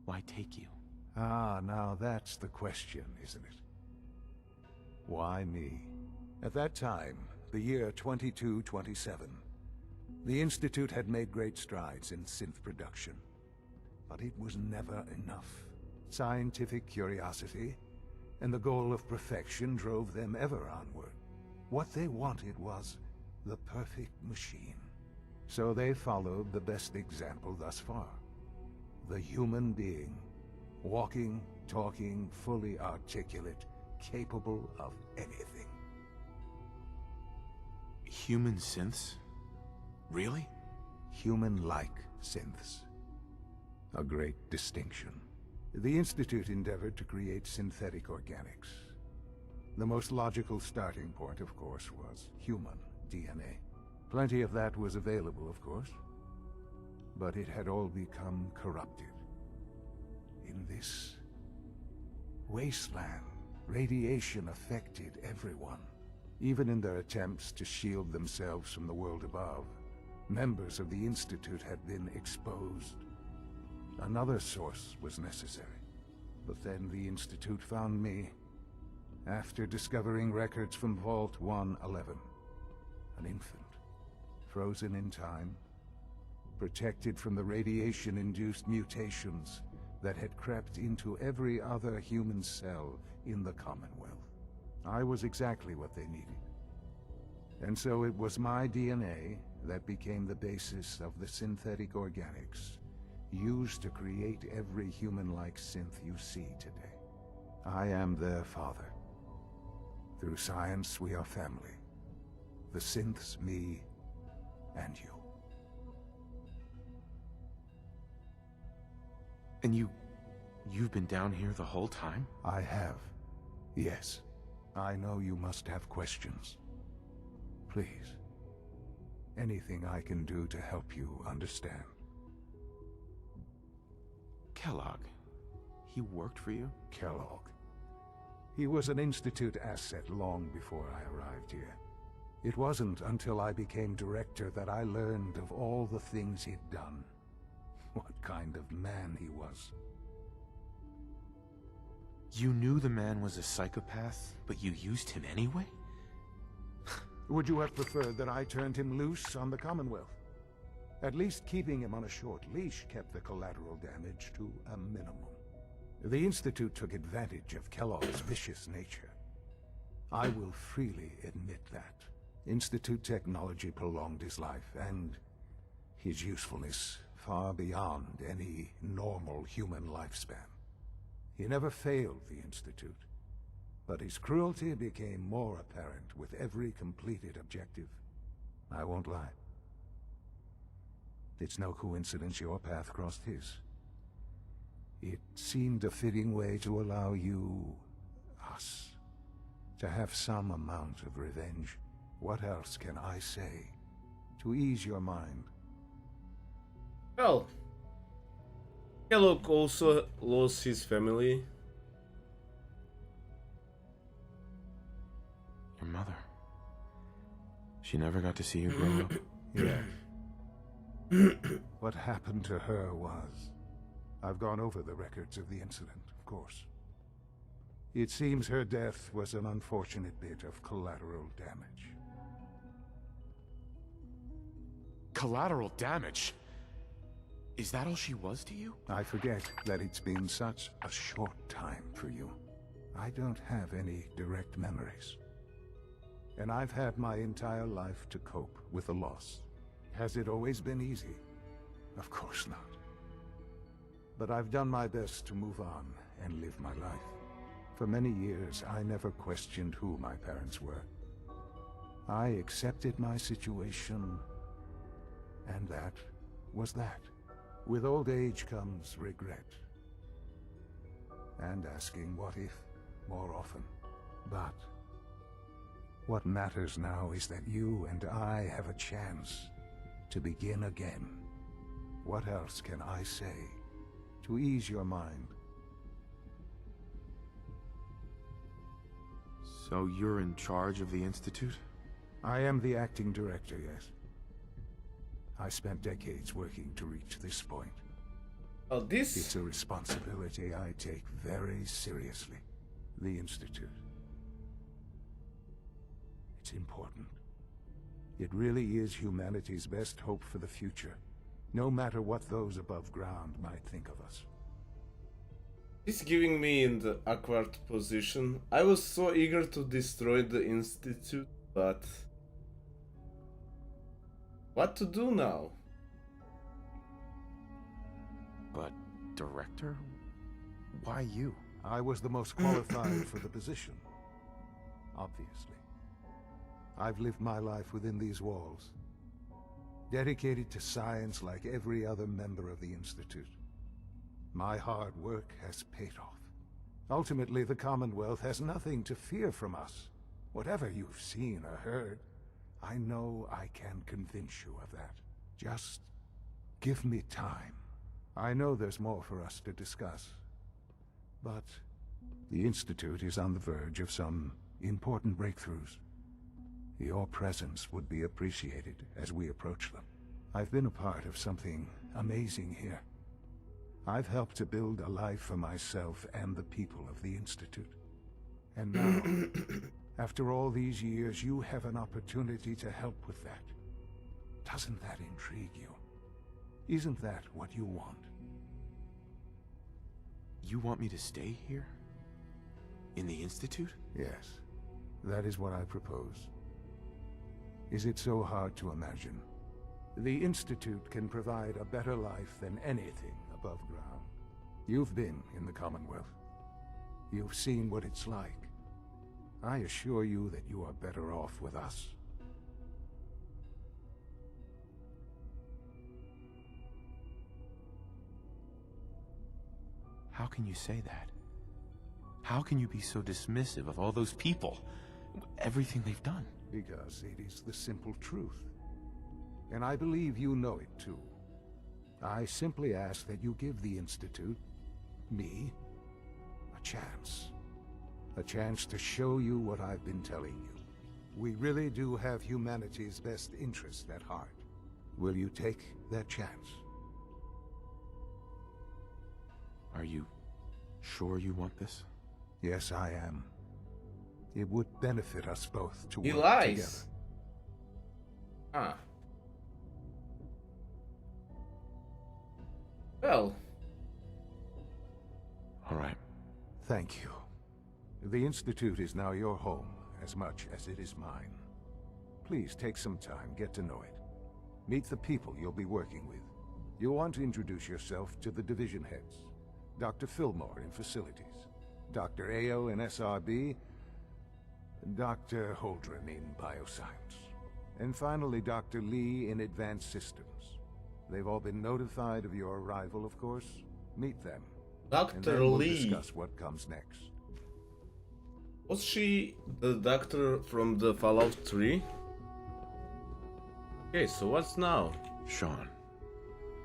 Why take you? Ah, now that's the question, isn't it? Why me? At that time, the year 2227, the Institute had made great strides in synth production. But it was never enough. Scientific curiosity and the goal of perfection drove them ever onward. What they wanted was the perfect machine. So they followed the best example thus far. The human being. Walking, talking, fully articulate, capable of anything. Human synths? Really? Human-like synths. A great distinction. The Institute endeavored to create synthetic organics. The most logical starting point, of course, was human DNA. Plenty of that was available, of course. But it had all become corrupted. In this wasteland, radiation affected everyone. Even in their attempts to shield themselves from the world above, members of the Institute had been exposed. Another source was necessary. But then the Institute found me, after discovering records from Vault 111. An infant, frozen in time, protected from the radiation-induced mutations that had crept into every other human cell in the Commonwealth. I was exactly what they needed. And so it was my DNA that became the basis of the synthetic organics used to create every human-like synth you see today. I am their father. Through science, we are family. The synths, me, and you. And you've been down here the whole time? I have. Yes. I know you must have questions. Please. Anything I can do to help you understand. Kellogg. He worked for you? Kellogg. He was an Institute asset long before I arrived here. It wasn't until I became director that I learned of all the things he'd done. What kind of man he was. You knew the man was a psychopath, but you used him anyway? Would you have preferred that I turned him loose on the Commonwealth? At least keeping him on a short leash kept the collateral damage to a minimum. The Institute took advantage of Kellogg's vicious nature. I will freely admit that. Institute technology prolonged his life, and his usefulness far beyond any normal human lifespan. He never failed the Institute, but his cruelty became more apparent with every completed objective. I won't lie. It's no coincidence your path crossed his. It seemed a fitting way to allow you, us, to have some amount of revenge. What else can I say to ease your mind? Well, Kellogg also lost his family. Your mother. She never got to see you grow up. Yeah. What happened to her was... I've gone over the records of the incident, of course. It seems her death was an unfortunate bit of collateral damage. Collateral damage? Is that all she was to you? I forget that it's been such a short time for you. I don't have any direct memories. And I've had my entire life to cope with the loss. Has it always been easy? Of course not. But I've done my best to move on and live my life. For many years, I never questioned who my parents were. I accepted my situation, and that was that. With old age comes regret. And asking what if more often. But what matters now is that you and I have a chance to begin again. What else can I say to ease your mind? So you're in charge of the Institute? I am the acting director, yes. I spent decades working to reach this point. Oh, this? It's a responsibility I take very seriously. The Institute. It's important. It really is humanity's best hope for the future, no matter what those above ground might think of us. He's giving me in the awkward position. I was so eager to destroy the Institute, but... what to do now? But, Director? Why you? I was the most qualified for the position. Obviously. I've lived my life within these walls. Dedicated to science like every other member of the Institute. My hard work has paid off. Ultimately, the Commonwealth has nothing to fear from us. Whatever you've seen or heard, I know I can convince you of that. Just give me time. I know there's more for us to discuss. But the Institute is on the verge of some important breakthroughs. Your presence would be appreciated as we approach them. I've been a part of something amazing here. I've helped to build a life for myself and the people of the Institute. And now, after all these years, you have an opportunity to help with that. Doesn't that intrigue you? Isn't that what you want? You want me to stay here? In the Institute? Yes, that is what I propose. Is it so hard to imagine? The Institute can provide a better life than anything above ground. You've been in the Commonwealth. You've seen what it's like. I assure you that you are better off with us. How can you say that? How can you be so dismissive of all those people? Everything they've done? Because it is the simple truth. And I believe you know it too. I simply ask that you give the Institute, me, a chance. A chance to show you what I've been telling you. We really do have humanity's best interest at heart. Will you take that chance? Are you sure you want this? Yes, I am. It would benefit us both to He work lies. together. Ah. Well. All right. Thank you. The Institute is now your home, as much as it is mine. Please take some time, get to know it. Meet the people you'll be working with. You'll want to introduce yourself to the division heads. Dr. Fillmore in Facilities, Dr. Ao in SRB, Dr. Holdren in Bioscience, and finally Dr. Lee in Advanced Systems. They've all been notified of your arrival, of course. Meet them. Dr. And then we'll Lee. discuss what comes next. Was she the doctor from the Fallout 3? Okay, so what's now? Sean,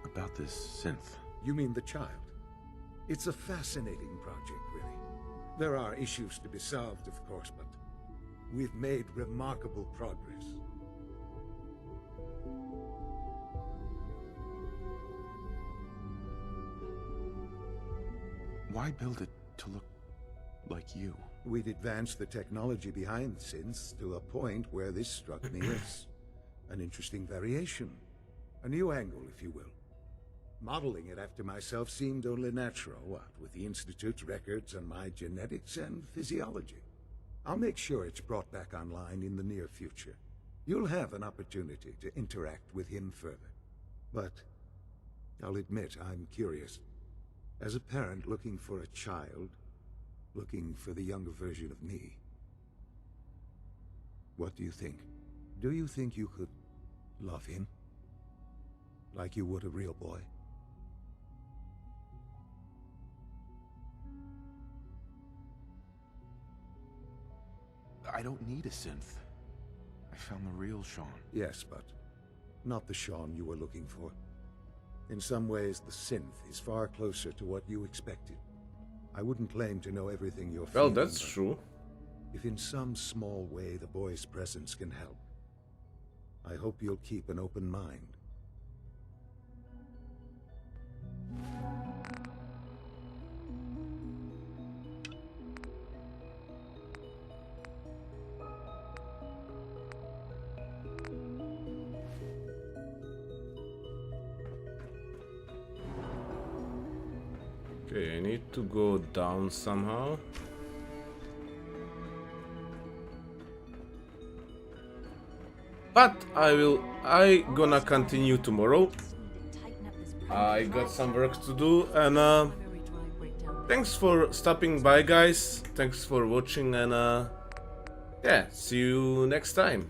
about this synth. You mean the child? It's a fascinating project, really. There are issues to be solved, of course, but we've made remarkable progress. Why build it to look like you? We'd advanced the technology behind synths to a point where this struck me as an interesting variation. A new angle, if you will. Modeling it after myself seemed only natural, what with the Institute's records on my genetics and physiology. I'll make sure it's brought back online in the near future. You'll have an opportunity to interact with him further. But I'll admit I'm curious. As a parent looking for a child, looking for the younger version of me, what do you think? Do you think you could love him? Like you would a real boy? I don't need a synth. I found the real Sean. Yes, but not the Sean you were looking for. In some ways, the synth is far closer to what you expected. I wouldn't claim to know everything you're feeling. Well, that's true. If in some small way the boy's presence can help, I hope you'll keep an open mind. Okay, I need to go down somehow. But I gonna continue tomorrow. I got some work to do, and thanks for stopping by, guys. Thanks for watching, and yeah, see you next time.